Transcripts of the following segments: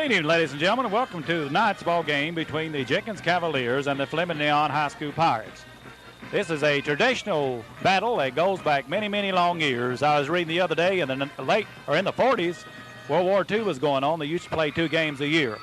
evening, ladies and gentlemen, and welcome to tonight's ball game between the Jenkins Cavaliers and the Fleming Neon High School Pirates. This is a traditional battle that goes back many, many long years. I was reading the other day in the in the 40s, World War II was going on. They used to play 2 games a year.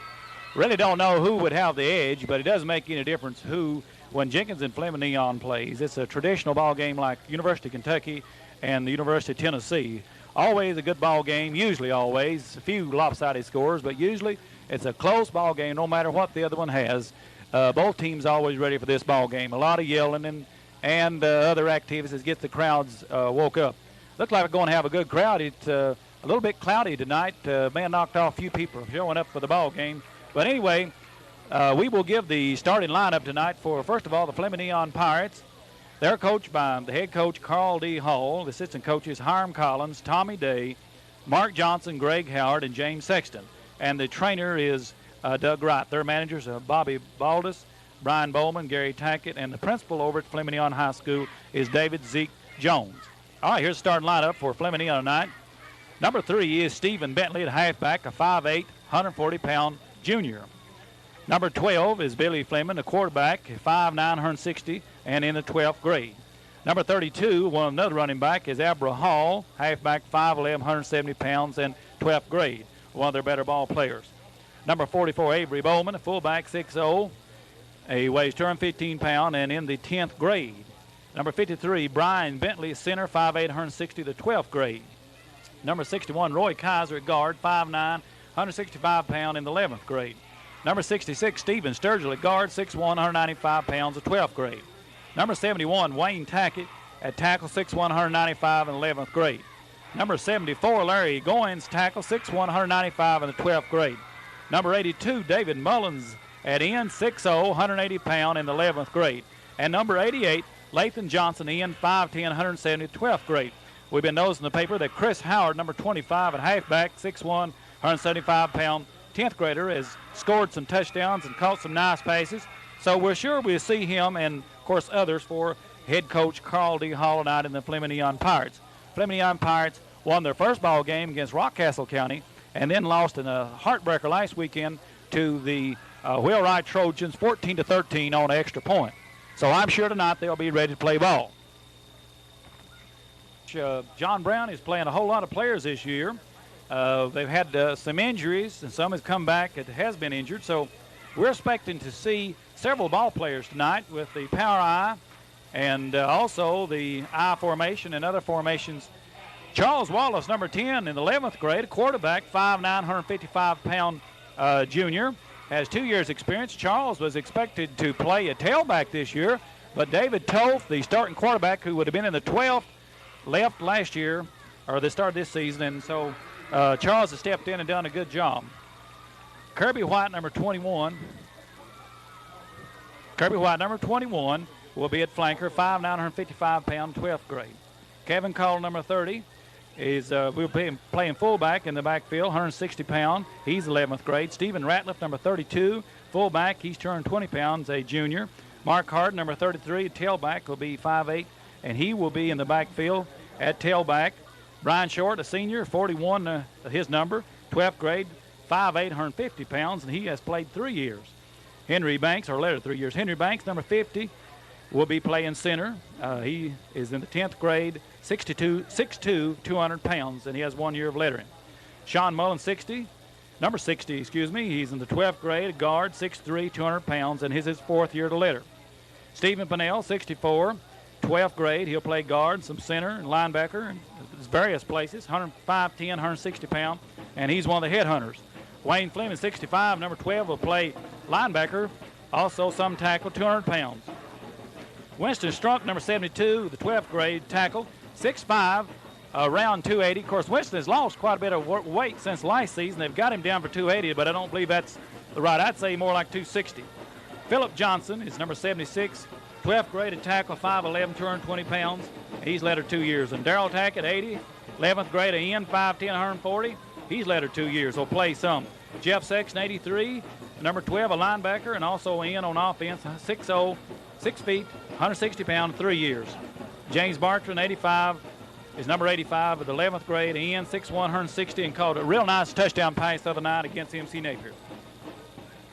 Really don't know who would have the edge, but it doesn't make any difference who when Jenkins and Fleming Neon plays. It's a traditional ball game like University of Kentucky and the University of Tennessee. Always a good ball game, usually always. A few lopsided scores, but usually it's a close ball game no matter what the other one has. Both teams always ready for this ball game. A lot of yelling and other activities get the crowds woke up. Looks like we're going to have a good crowd. It's a little bit cloudy tonight. Man knocked off a few people showing up for the ball game. But anyway, we will give the starting lineup tonight for, first of all, the Fleming Neon Pirates. They're coached by the head coach, Carl D. Hall. The assistant coaches, Hiram Collins, Tommy Day, Mark Johnson, Greg Howard, and James Sexton. And the trainer is Doug Wright. Their managers are Bobby Baldus, Brian Bowman, Gary Tackett, and the principal over at Fleming Neon High School is David Zeke Jones. All right, here's the starting lineup for Fleming Neon tonight. Number 3 is Stephen Bentley at halfback, a 5'8", 140-pound junior. Number 12 is Billy Fleming, a quarterback, 5'9", 160, and in the 12th grade. Number 32, another running back, is Abra Hall, halfback, 5'11", 170 pounds, and 12th grade, one of their better ball players. Number 44, Avery Bowman, a fullback, 6'0", he weighs 215 pounds, and in the 10th grade. Number 53, Brian Bentley, center, 5'8", 160, the 12th grade. Number 61, Roy Kaiser at guard, 5'9", 165 pounds, in the 11th grade. Number 66, Stephen Sturgill at guard, 6'1", 195 pounds, the 12th grade. Number 71, Wayne Tackett at tackle, 6'1", 195 in the 11th grade. Number 74, Larry Goins, tackle, 6'1", 195 in the 12th grade. Number 82, David Mullins at end, 6'0", 180 pound in the 11th grade. And number 88, Lathan Johnson, end, 5'10", 170, 12th grade. We've been noticing in the paper that Chris Howard, number 25 at halfback, 6'1", 175 pound, 10th grader, has scored some touchdowns and caught some nice passes. So we're sure we'll see him and, of course, others for head coach Carl D. Hall tonight in the Fleming Neon Pirates. Fleming Neon Pirates won their first ball game against Rockcastle County and then lost in a heartbreaker last weekend to the Wheelwright Trojans 14-13 on an extra point. So I'm sure tonight they'll be ready to play ball. John Brown is playing a whole lot of players this year. They've had some injuries, and some has come back that has been injured. So we're expecting to see several ball players tonight with the power I and also the I formation and other formations. Charles Wallace, number 10 in the 11th grade, a quarterback, 5'9", 155-pound junior, has 2 years experience. Charles was expected to play a tailback this year, but David Toth, the starting quarterback who would have been in the 12th, left last year, or the start of this season, and so Charles has stepped in and done a good job. Kirby White, number 21. Kirby White, number 21, will be at flanker, 5'9", 155-pound, 12th grade. Kevin Call, number 30, will be playing fullback in the backfield, 160 pound. He's 11th grade. Stephen Ratliff, number 32, fullback. He's turned 20 pounds, a junior. Mark Hart, number 33, tailback, will be 5'8", and he will be in the backfield at tailback. Brian Short, a senior, 41, his number, 12th grade, 5'8", 150 pounds, and he has played 3 years. Henry Banks, or later 3 years. Henry Banks, number 50, will be playing center. He is in the 10th grade, 6'2", 200 pounds, and he has 1 year of lettering. Sean Mullen, number 60, he's in the 12th grade, guard, 6'3", 200 pounds, and his is 4th year to letter. Stephen Pennell, 64, 12th grade. He'll play guard, some center, and linebacker, and various places, 5'10", 160 pound, and he's one of the headhunters. Wayne Fleming, 65, number 12, will play linebacker, also some tackle, 200 pounds. Winston Strunk, number 72, the 12th grade tackle, 6'5", around 280. Of course, Winston has lost quite a bit of weight since last season. They've got him down for 280, but I don't believe that's right. I'd say more like 260. Philip Johnson is number 76, 12th grade at tackle, 5'11", 220 pounds. He's lettered 2 years. And Darrell Tackett, 80, 11th grade at end, 5'10", 140. He's lettered 2 years. He'll play some. Jeff Sexton, 83, number 12, a linebacker, and also in on offense, 6'0", 6 feet, 160 pounds, 3 years. James Bartram, 85, is number 85 of the 11th grade, Ian, 6'1", 160, and caught a real nice touchdown pass the other night against MC Napier.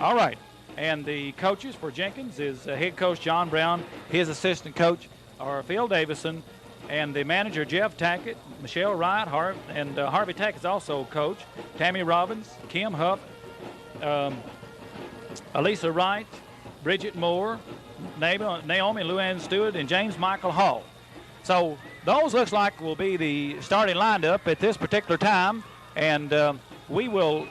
All right, and the coaches for Jenkins is head coach John Brown, his assistant coach are Phil Davison, and the manager Jeff Tackett, Michelle Wright, Harvey Tackett's also coach, Tammy Robbins, Kim Huff, Elisa Wright, Bridget Moore, Naomi Luann Stewart, and James Michael Hall. So those looks like will be the starting lineup at this particular time, and we will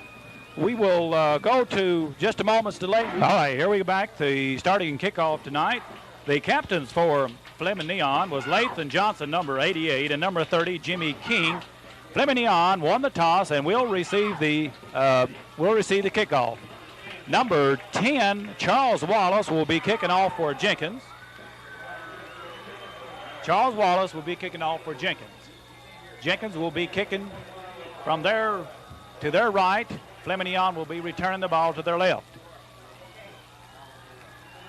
go to just a moment's delay. All right, here we go back. The starting kickoff tonight. The captains for Fleming Neon was Lathan Johnson, number 88, and number 30, Jimmy King. Fleming Neon won the toss and will receive the kickoff. Number 10, Charles Wallace, will be kicking off for Jenkins. Charles Wallace will be kicking off for Jenkins. Jenkins will be kicking from there to their right. Fleming Neon will be returning the ball to their left.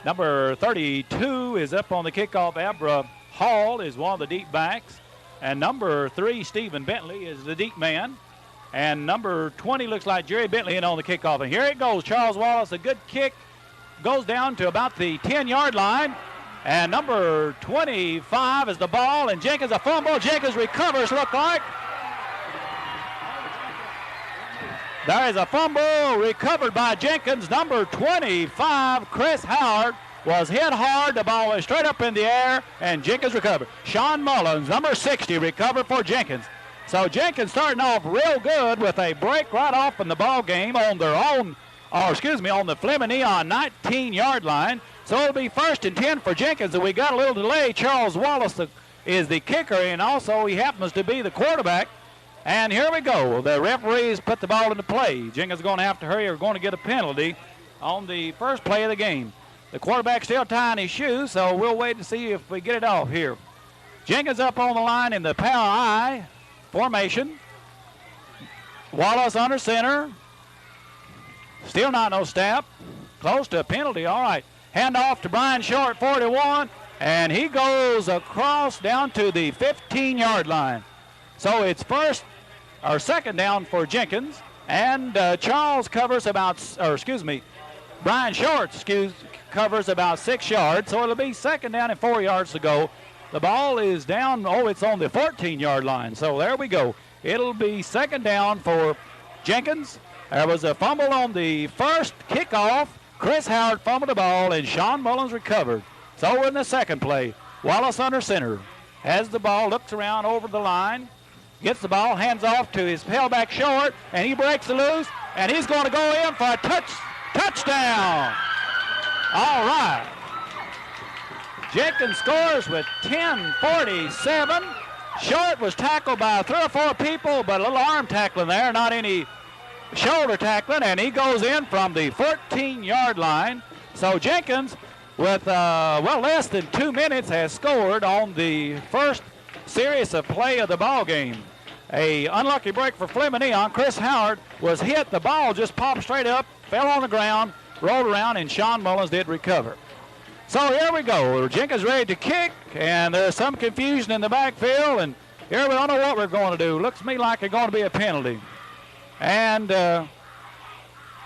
Number 32 is up on the kickoff. Abra Hall is one of the deep backs. And number 3, Stephen Bentley, is the deep man. And number 20 looks like Jerry Bentley in on the kickoff. And here it goes. Charles Wallace, a good kick. Goes down to about the 10-yard line. And number 25 is the ball. And Jenkins a fumble. Jenkins recovers, look like. There is a fumble recovered by Jenkins. Number 25, Chris Howard, was hit hard. The ball was straight up in the air, and Jenkins recovered. Sean Mullins, number 60, recovered for Jenkins. So Jenkins starting off real good with a break right off in the ball game on their own, on the Fleming Neon 19-yard line. So it'll be 1st and 10 for Jenkins, and we got a little delay. Charles Wallace is the kicker, and also he happens to be the quarterback. And here we go. The referees put the ball into play. Jenkins is going to have to hurry or going to get a penalty on the first play of the game. The quarterback's still tying his shoes, so we'll wait to see if we get it off here. Jenkins up on the line in the power I formation. Wallace under center. Still not no snap. Close to a penalty. All right. Hand off to Brian Short, 41, and he goes across down to the 15-yard line. So it's second down for Jenkins, and Charles covers Brian Short, covers about 6 yards, so it'll be 2nd down and 4 yards to go. The ball is down, it's on the 14-yard line, so there we go. It'll be 2nd down for Jenkins. There was a fumble on the first kickoff. Chris Howard fumbled the ball, and Sean Mullins recovered. So in the second play, Wallace under center, has the ball, looks around over the line, gets the ball, hands off to his tailback Short, and he breaks it loose, and he's going to go in for a touchdown. All right. Jenkins scores with 10:47. Short was tackled by 3 or 4 people, but a little arm tackling there, not any shoulder tackling, and he goes in from the 14-yard line. So Jenkins, with less than 2 minutes, has scored on the first series of play of the ball game. A unlucky break for Fleming Neon. Chris Howard was hit. The ball just popped straight up, fell on the ground, rolled around, and Sean Mullins did recover. So here we go. Jenkins ready to kick, and there's some confusion in the backfield, and here we don't know what we're going to do. Looks to me like it's going to be a penalty. And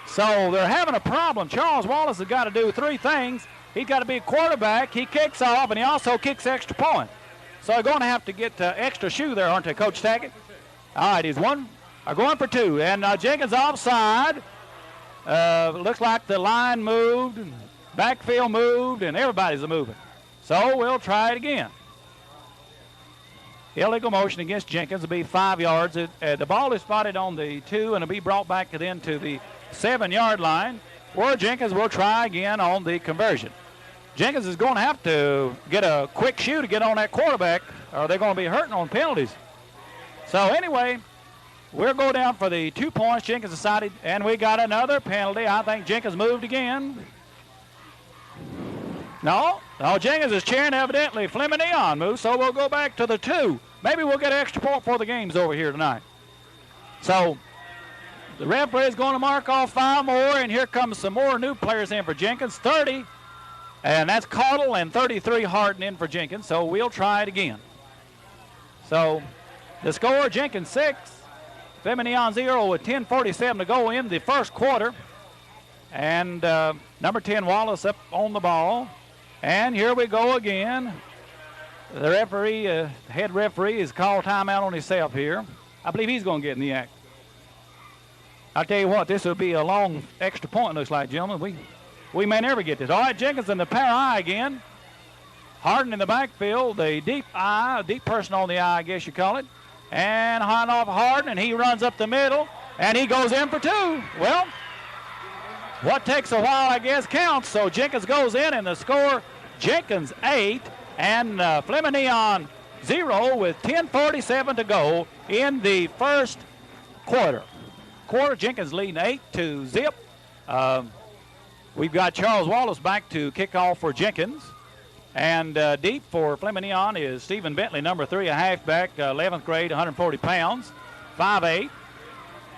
so they're having a problem. Charles Wallace has got to do 3 things. He's got to be a quarterback. He kicks off, and he also kicks extra point. So they're going to have to get extra shoe there, aren't they, Coach Tackett? All right, he's going for 2. And Jenkins offside. Looks like the line moved, and backfield moved, and everybody's moving. So we'll try it again. Illegal motion against Jenkins will be 5 yards. The ball is spotted on the 2, and it'll be brought back then to the 7-yard line, where Jenkins will try again on the conversion. Jenkins is going to have to get a quick shoe to get on that quarterback, or they're going to be hurting on penalties. So anyway, we'll go down for the 2 points. Jenkins decided, and we got another penalty. I think Jenkins moved again. No, Jenkins is cheering evidently. Fleming Neon moves, so we'll go back to the 2. Maybe we'll get an extra point for the games over here tonight. So the referee is going to mark off 5 more, and here comes some more new players in for Jenkins. 30, and that's Caudle, and 33 Harden in for Jenkins, so we'll try it again. So The score, Jenkins 6, Fleming Neon 0 with 10:47 to go in the first quarter. And number 10, Wallace, up on the ball. And here we go again. The referee, head referee, has called timeout on himself here. I believe he's going to get in the act. I'll tell you what, this will be a long extra point, looks like, gentlemen. We may never get this. All right, Jenkins in the power I again. Harden in the backfield, the deep person on the eye, I guess you call it. And hand off Harden, and he runs up the middle, and he goes in for 2. Well, what takes a while, I guess, counts. So Jenkins goes in, and the score, Jenkins 8 and Fleming Neon 0 with 10:47 to go in the first quarter. Jenkins leading 8-0. We've got Charles Wallace back to kick off for Jenkins. And deep for Fleming Neon is Stephen Bentley, number 3, a halfback, 11th grade, 140 pounds, 5'8".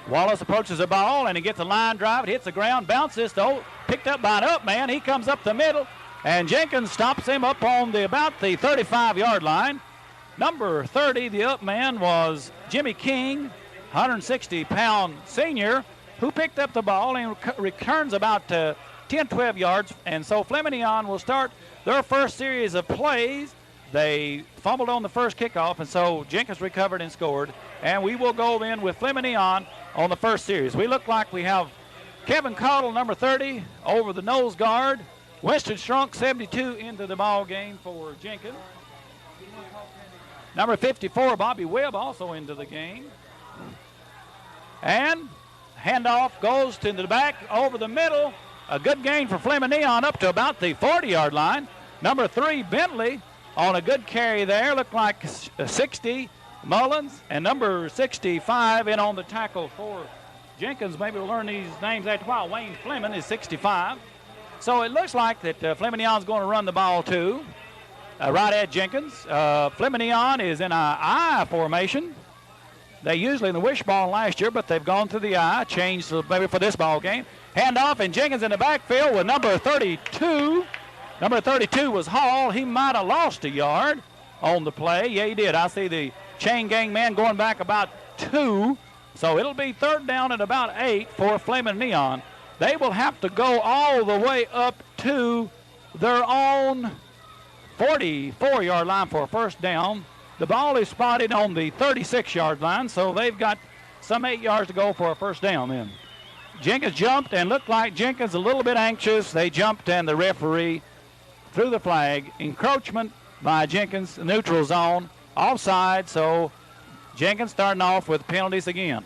Wallace approaches the ball, and he gets a line drive. It hits the ground, bounces, though, picked up by an up man. He comes up the middle, and Jenkins stops him up on about the 35-yard line. Number 30, the up man, was Jimmy King, 160-pound senior, who picked up the ball and returns about 10-12 yards. And so Fleming Neon will start their first series of plays. They fumbled on the first kickoff, and so Jenkins recovered and scored. And we will go in with Fleming Neon on the first series. We look like we have Kevin Cottle, number 30, over the nose guard. Winston Strunk, 72, into the ball game for Jenkins. Number 54, Bobby Webb, also into the game. And handoff goes to the back over the middle. A good gain for Fleming Neon up to about the 40-yard line. Number 3, Bentley, on a good carry there. Looked like 60, Mullins. And number 65 in on the tackle for Jenkins. Maybe we'll learn these names after a while. Wayne Fleming is 65. So it looks like that Fleming Neon's going to run the ball too. Right at Jenkins. Fleming Neon is in an I formation. They usually in the wishbone last year, but they've gone to the I, changed maybe for this ball game. Handoff, and Jenkins in the backfield with number 32. Number 32 was Hall. He might have lost a yard on the play. Yeah, he did. I see the chain gang man going back about 2. So it'll be third down at about 8 for Fleming Neon. They will have to go all the way up to their own 44-yard line for a first down. The ball is spotted on the 36-yard line, so they've got some 8 yards to go for a first down then. Jenkins jumped and looked like Jenkins a little bit anxious. They jumped, and the referee threw the flag. Encroachment by Jenkins, neutral zone, offside, so Jenkins starting off with penalties again.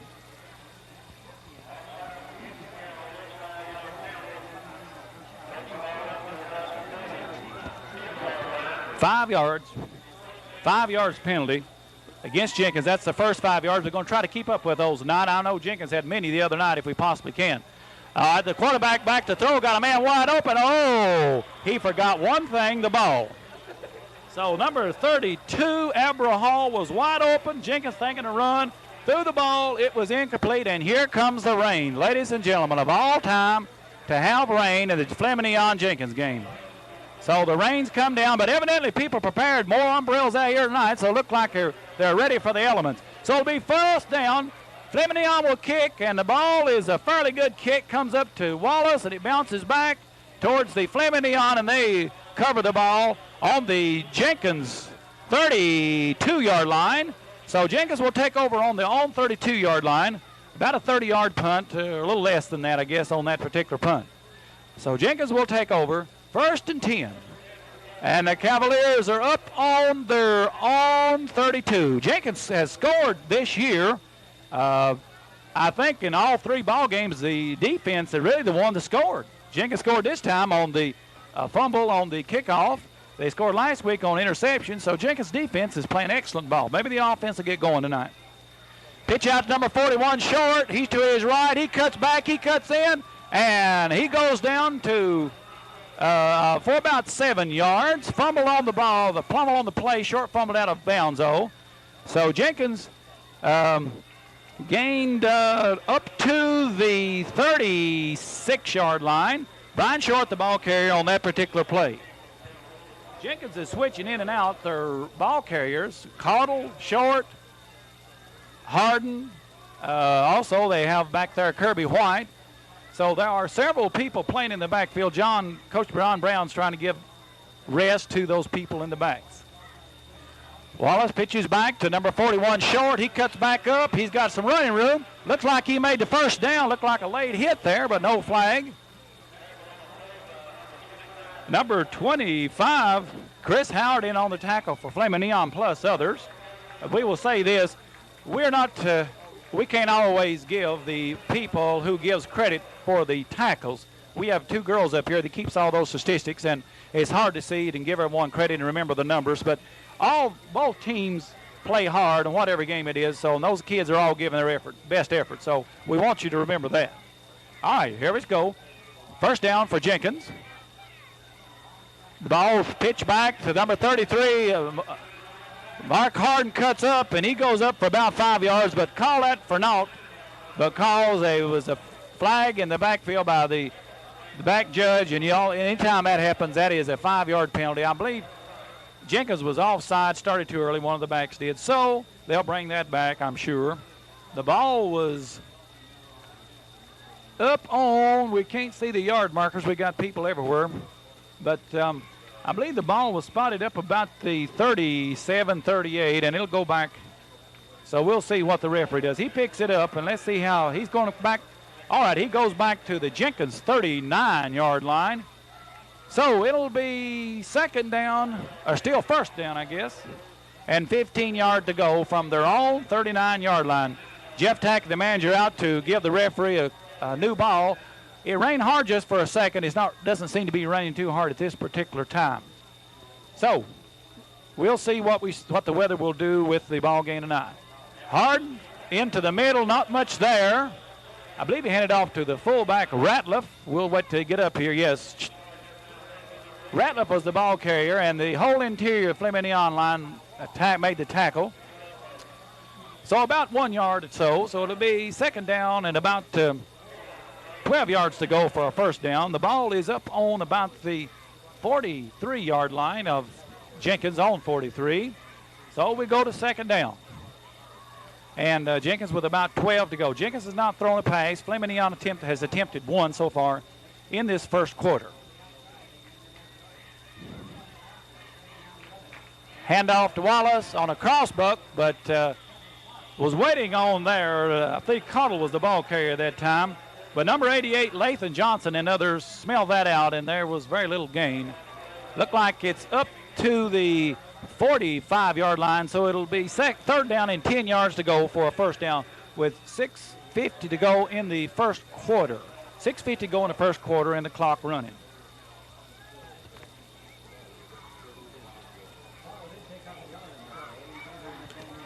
Five yards penalty against Jenkins. That's the first 5 yards. We're going to try to keep up with those tonight. I know Jenkins had many the other night if we possibly can. The quarterback back to throw, got a man wide open. Oh, he forgot one thing, the ball. So number 32, Abra Hall, was wide open. Jenkins thinking to run, threw the ball. It was incomplete, and here comes the rain. Ladies and gentlemen, of all time to have rain in the Fleming Neon Jenkins game. So the rain's come down, but evidently people prepared more umbrellas out here tonight, so it looked like they're ready for the elements. So it'll be first down. Fleming Neon will kick, and the ball is a fairly good kick. Comes up to Wallace, and it bounces back towards the Fleming Neon, and they cover the ball on the Jenkins 32-yard line. So Jenkins will take over on the own 32-yard line. About a 30-yard punt, a little less than that, I guess, on that particular punt. So Jenkins will take over. First and 10. And the Cavaliers are up on their own 32. Jenkins has scored this year. I think in all 3 ball games, the defense is really the one that scored. Jenkins scored this time on the fumble on the kickoff. They scored last week on interception, so Jenkins' defense is playing excellent ball. Maybe the offense will get going tonight. Pitch out to number 41, Short. He's to his right. He cuts back. He cuts in, and he goes down to for about 7 yards. Fumble on the ball, the fumble on the play, Short fumbled out of bounds, So Jenkins gained up to the 36-yard line. Brian Short, the ball carrier on that particular play. Jenkins is switching in and out their ball carriers. Caudle, Short, Harden. Also, they have back there Kirby White. So there are several people playing in the backfield. Coach John Brown's trying to give rest to those people in the backs. Wallace pitches back to number 41 Short. He cuts back up. He's got some running room. Looks like he made the first down. Looked like a late hit there, but no flag. Number 25, Chris Howard in on the tackle for Fleming Neon plus others. We will say this, we can't always give the people who gives credit for the tackles. We have two girls up here that keeps all those statistics, and it's hard to see it and give everyone credit and remember the numbers, but both teams play hard in whatever game it is, so those kids are all giving their best effort, so we want you to remember that. All right, here we go. First down for Jenkins. The ball pitched back to number 33. Mark Harden cuts up, and he goes up for about 5 yards, but call that for naught because it was a flag in the backfield by the back judge, and anytime that happens, that is a 5-yard penalty. I believe Jenkins was offside, started too early, one of the backs did, so they'll bring that back, I'm sure. The ball was up on, we can't see the yard markers, we got people everywhere. But I believe the ball was spotted up about the 37, 38, and it'll go back. So we'll see what the referee does. He picks it up, and let's see how he's going back. All right, he goes back to the Jenkins 39-yard line. So it'll be second down, or still first down, I guess, and 15 yards to go from their own 39-yard line. Jeff Tack, the manager, out to give the referee a new ball. It rained hard just for a second. Doesn't seem to be raining too hard at this particular time. So we'll see what the weather will do with the ball game tonight. Harden into the middle, not much there. I believe he handed off to the fullback Ratliff. We'll wait till he get up here. Yes, Ratliff was the ball carrier, and the whole interior of Fleming Neon line made the tackle. So about 1 yard or so. So it'll be second down and about 12 yards to go for a first down. The ball is up on about the 43-yard line of Jenkins on 43. So we go to second down. And Jenkins with about 12 to go. Jenkins has not thrown a pass. Fleming Neon has attempted one so far in this first quarter. Handoff to Wallace on a crossbuck, but was waiting on there. I think Cottle was the ball carrier that time. But number 88, Lathan Johnson and others smelled that out, and there was very little gain. Looked like it's up to the 45-yard line, so it'll be third down and 10 yards to go for a first down with 6:50 to go in the first quarter. 6:50 to go in the first quarter and the clock running.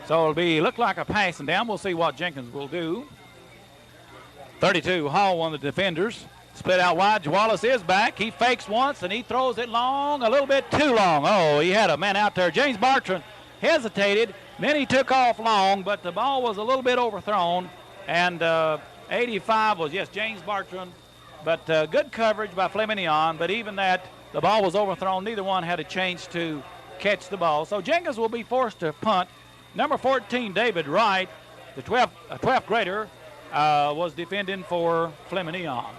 So it'll look like a passing down. We'll see what Jenkins will do. 32, Hall, one of the defenders. Split out wide. Wallace is back. He fakes once, and he throws it long, a little bit too long. Oh, he had a man out there. James Bartram hesitated. Then he took off long, but the ball was a little bit overthrown. And 85 was, yes, James Bartram. But good coverage by Fleming Neon. But even that, the ball was overthrown. Neither one had a chance to catch the ball. So Jenkins will be forced to punt. Number 14, David Wright, the 12th grader, was defending for Fleming Neon.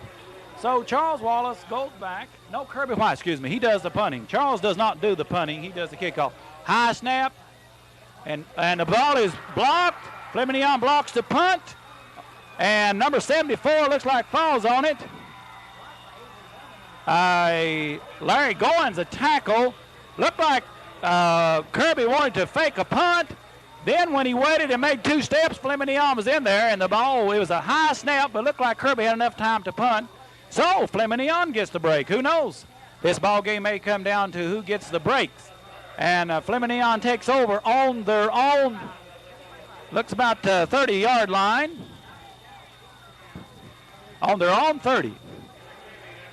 So Charles Wallace goes back. No, Kirby White, excuse me. He does the punting. Charles does not do the punting. He does the kickoff. High snap, and the ball is blocked. Fleming Neon blocks the punt, and number 74 looks like falls on it. Larry Goins, a tackle. Looked like Kirby wanted to fake a punt. Then when he waited and made 2 steps, Fleming Neon was in there, and the ball, it was a high snap, but looked like Kirby had enough time to punt. So Fleming Neon gets the break. Who knows? This ball game may come down to who gets the breaks. And Fleming Neon takes over on their own, looks about 30-yard line. On their own 30.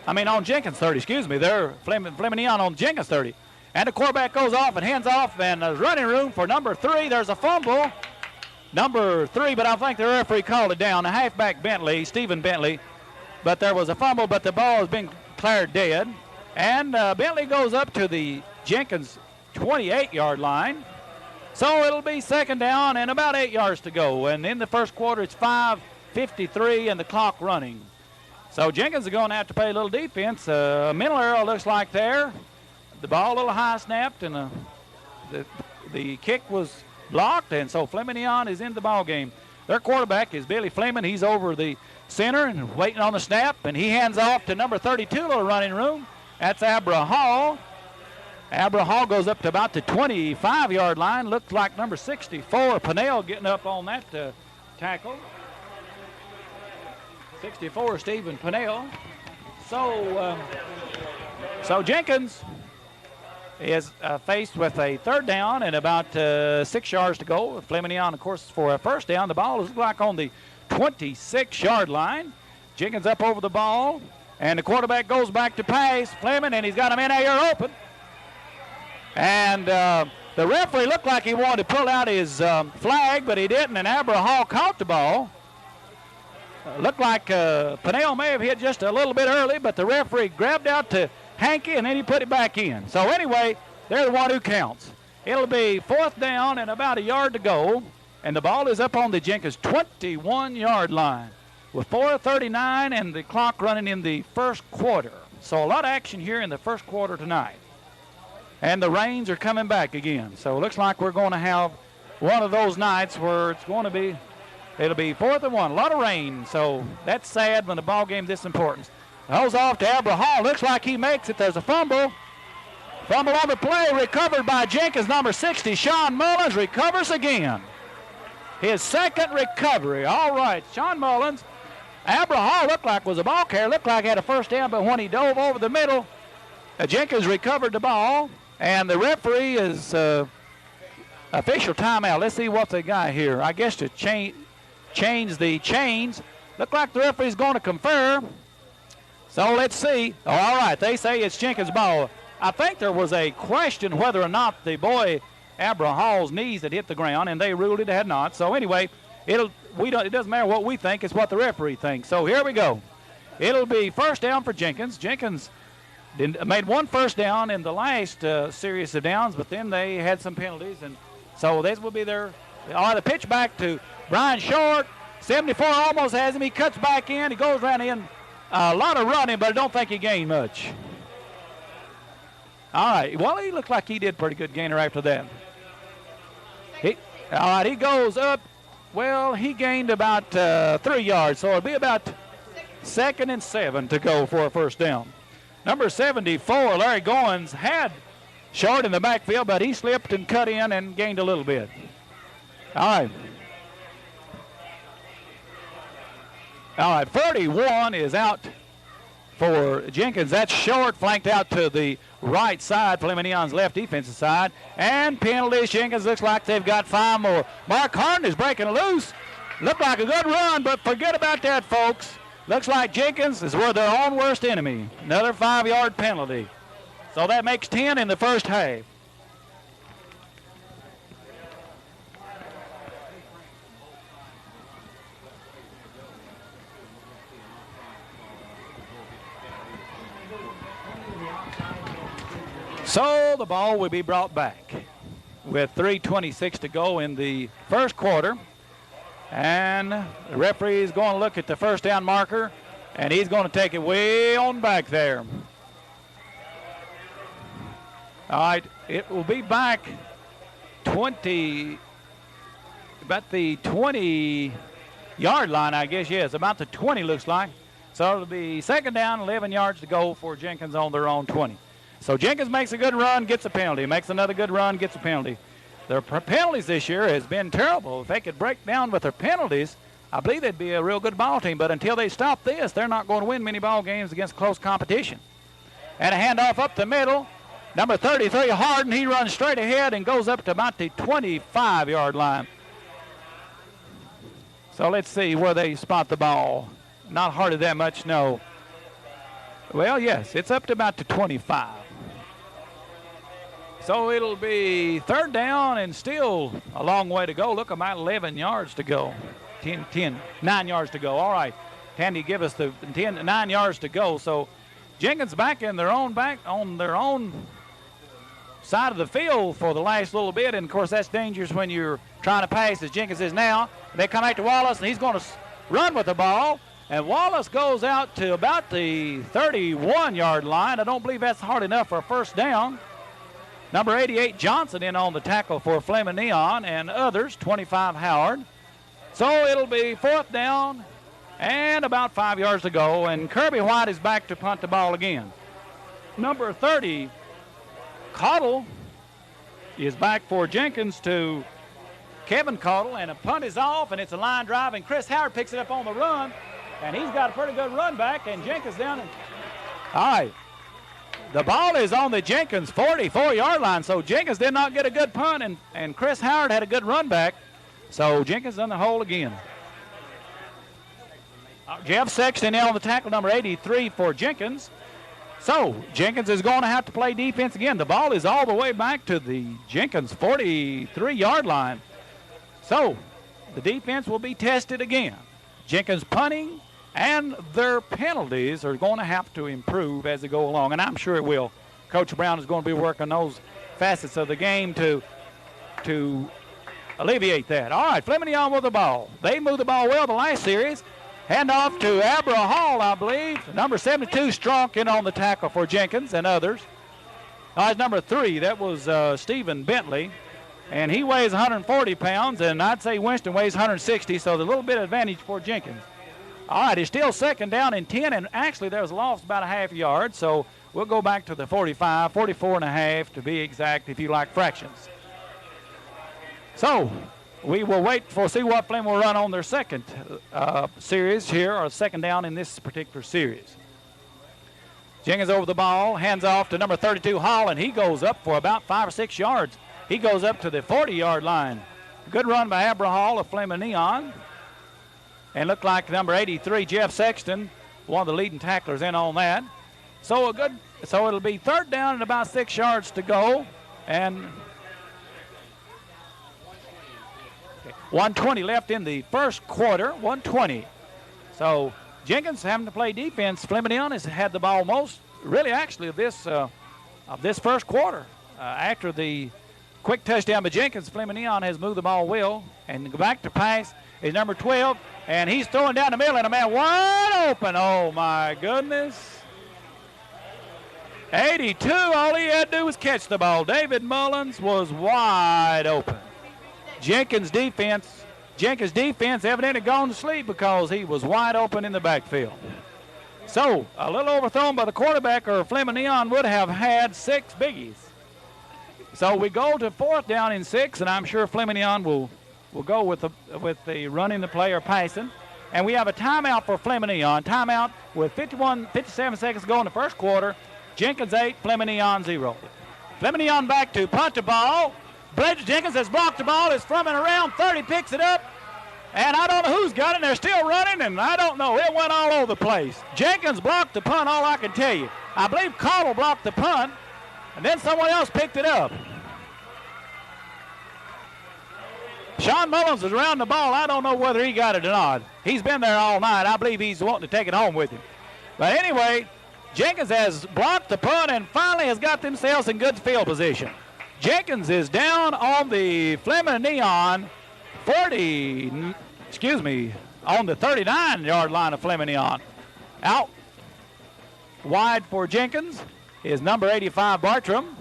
On Jenkins 30, excuse me. They're Fleming Neon on Jenkins 30. And the quarterback goes off and hands off, and there's running room for number 3. There's a fumble. Number 3, but I think the referee called it down. The halfback Bentley, Stephen Bentley. But there was a fumble, but the ball has been declared dead. And Bentley goes up to the Jenkins 28-yard line. So it'll be second down and about 8 yards to go. And in the first quarter, it's 5:53 and the clock running. So Jenkins is going to have to play a little defense. Mental error looks like there. The ball a little high snapped, and the kick was blocked, and so Fleming Neon is in the ball game. Their quarterback is Billy Fleming. He's over the center and waiting on the snap, and he hands off to number 32, little running room. That's Abra Hall. Abra Hall goes up to about the 25-yard line. Looks like number 64, Pinnell, getting up on that tackle. 64, Stephen Pinnell. So Jenkins is faced with a third down and about 6 yards to go. Fleming Neon, of course, for a first down. The ball is like on the 26-yard line. Jenkins up over the ball, and the quarterback goes back to pass. Fleming, and he's got him in air open. And the referee looked like he wanted to pull out his flag, but he didn't, and Abra Hall caught the ball. Looked like Pinnell may have hit just a little bit early, but the referee grabbed out to Hankey, and then he put it back in. So anyway, they're the one who counts. It'll be fourth down and about a yard to go, and the ball is up on the Jenkins 21-yard line with 4:39 and the clock running in the first quarter. So a lot of action here in the first quarter tonight. And the rains are coming back again. So it looks like we're going to have one of those nights where it's going to be, it'll be 4th and 1. A lot of rain, so that's sad when a ball game this important. Goes off to Abra Hall. Looks like he makes it. There's a fumble. Fumble on the play, recovered by Jenkins. Number 60, Sean Mullins, recovers again. His second recovery. All right, Sean Mullins. Abra Hall looked like was a ball carrier. Looked like he had a first down, but when he dove over the middle, Jenkins recovered the ball, and the referee is official timeout. Let's see what they got here. I guess to change the chains. Look like the referee's going to confer. So let's see. Oh, all right, they say it's Jenkins' ball. I think there was a question whether or not the boy Abra Hall's knees had hit the ground, and they ruled it had not. So anyway, it doesn't matter what we think, it's what the referee thinks. So here we go. It'll be first down for Jenkins. Jenkins made one first down in the last series of downs, but then they had some penalties, and so this will be their. The pitch back to Brian Short. 74 almost has him. He cuts back in. He goes around in. A lot of running, but I don't think he gained much. All right. Well, he looked like he did pretty good gainer after that. All right, he goes up. Well, he gained about 3 yards, so it'll be about 2nd and 7 to go for a first down. Number 74, Larry Goins, had Short in the backfield, but he slipped and cut in and gained a little bit. All right. All right, 31 is out for Jenkins. That's Short, flanked out to the right side, Fleming Neon's left defensive side. And penalties. Jenkins looks like they've got 5 more. Mark Harden is breaking loose. Looked like a good run, but forget about that, folks. Looks like Jenkins is their own worst enemy. Another 5-yard penalty. So that makes 10 in the first half. So the ball will be brought back with 3:26 to go in the first quarter. And the referee is going to look at the first down marker, and he's going to take it way on back there. All right, it will be back about the 20-yard line, I guess. Yes, about the 20 looks like. So it'll be second down, 11 yards to go for Jenkins on their own 20. So Jenkins makes a good run, gets a penalty. Makes another good run, gets a penalty. Their penalties this year has been terrible. If they could break down with their penalties, I believe they'd be a real good ball team. But until they stop this, they're not going to win many ball games against close competition. And a handoff up the middle. Number 33, Harden, he runs straight ahead and goes up to about the 25-yard line. So let's see where they spot the ball. Not hardly that much, no. Well, yes, it's up to about the 25. So it'll be third down and still a long way to go. Look, about 11 yards to go. 9 yards to go. All right, Tandy, give us the 9 yards to go. So Jenkins back in their own side of the field for the last little bit, and of course that's dangerous when you're trying to pass, as Jenkins is now. They come back to Wallace, and he's going to run with the ball, and Wallace goes out to about the 31-yard line. I don't believe that's hard enough for a first down. Number 88, Johnson, in on the tackle for Fleming Neon, and others, 25, Howard. So it'll be fourth down and about 5 yards to go, and Kirby White is back to punt the ball again. Number 30, Cottle, is back for Jenkins to Kevin Cottle, and a punt is off, and it's a line drive, and Chris Howard picks it up on the run, and he's got a pretty good run back, and Jenkins down. All right. The ball is on the Jenkins 44-yard line, so Jenkins did not get a good punt, and Chris Howard had a good run back, so Jenkins in the hole again. Jeff Sexton in on the tackle, number 83 for Jenkins. So Jenkins is going to have to play defense again. The ball is all the way back to the Jenkins 43-yard line. So the defense will be tested again. Jenkins punting and their penalties are going to have to improve as they go along, and I'm sure it will. Coach Brown is going to be working those facets of the game to alleviate that. All right, Fleming Neon with the ball. They moved the ball well the last series. Hand off to Abra Hall, I believe. Number 72, Strunk, in on the tackle for Jenkins and others. That's number 3. That was Stephen Bentley. And he weighs 140 pounds, and I'd say Winston weighs 160, so there's a little bit of advantage for Jenkins. All right, it's still second down and 10, and actually there was a loss about a half yard, so we'll go back to the 45, 44 and a half to be exact if you like fractions. So we will wait for see what Fleming will run on their second series here, or second down in this particular series. Jenkins over the ball, hands off to number 32, Hall, and he goes up for about 5 or 6 yards. He goes up to the 40-yard line. Good run by Abra Hall of Fleming Neon. And looked like number 83, Jeff Sexton, one of the leading tacklers in on that. So it'll be third down and about 6 yards to go. And 1:20 left in the first quarter, 1:20. So Jenkins having to play defense. Fleming Neon has had the ball most, really actually, of this first quarter. After the quick touchdown by Jenkins, Fleming Neon has moved the ball well. And back to pass is number 12, and he's throwing down the middle, and a man wide open. Oh, my goodness. 82, all he had to do was catch the ball. David Mullins was wide open. Jenkins defense evidently gone to sleep because he was wide open in the backfield. So a little overthrown by the quarterback, or Fleming Neon would have had 6 biggies. So we go to fourth down and 6, and I'm sure Fleming Neon will go with the running the play or passing. And we have a timeout for Fleming Neon. Timeout with 57 seconds to go in the first quarter. Jenkins 8, Fleming Neon 0. Fleming Neon back to punt the ball. Bledger Jenkins has blocked the ball. It's from and around 30, picks it up. And I don't know who's got it. And they're still running, and I don't know. It went all over the place. Jenkins blocked the punt, all I can tell you. I believe Cottle blocked the punt, and then someone else picked it up. Sean Mullins is around the ball. I don't know whether he got it or not. He's been there all night. I believe he's wanting to take it home with him. But anyway, Jenkins has blocked the punt and finally has got themselves in good field position. Jenkins is down on the Fleming Neon on the 39-yard line of Fleming Neon. Out wide for Jenkins is number 85, Bartram.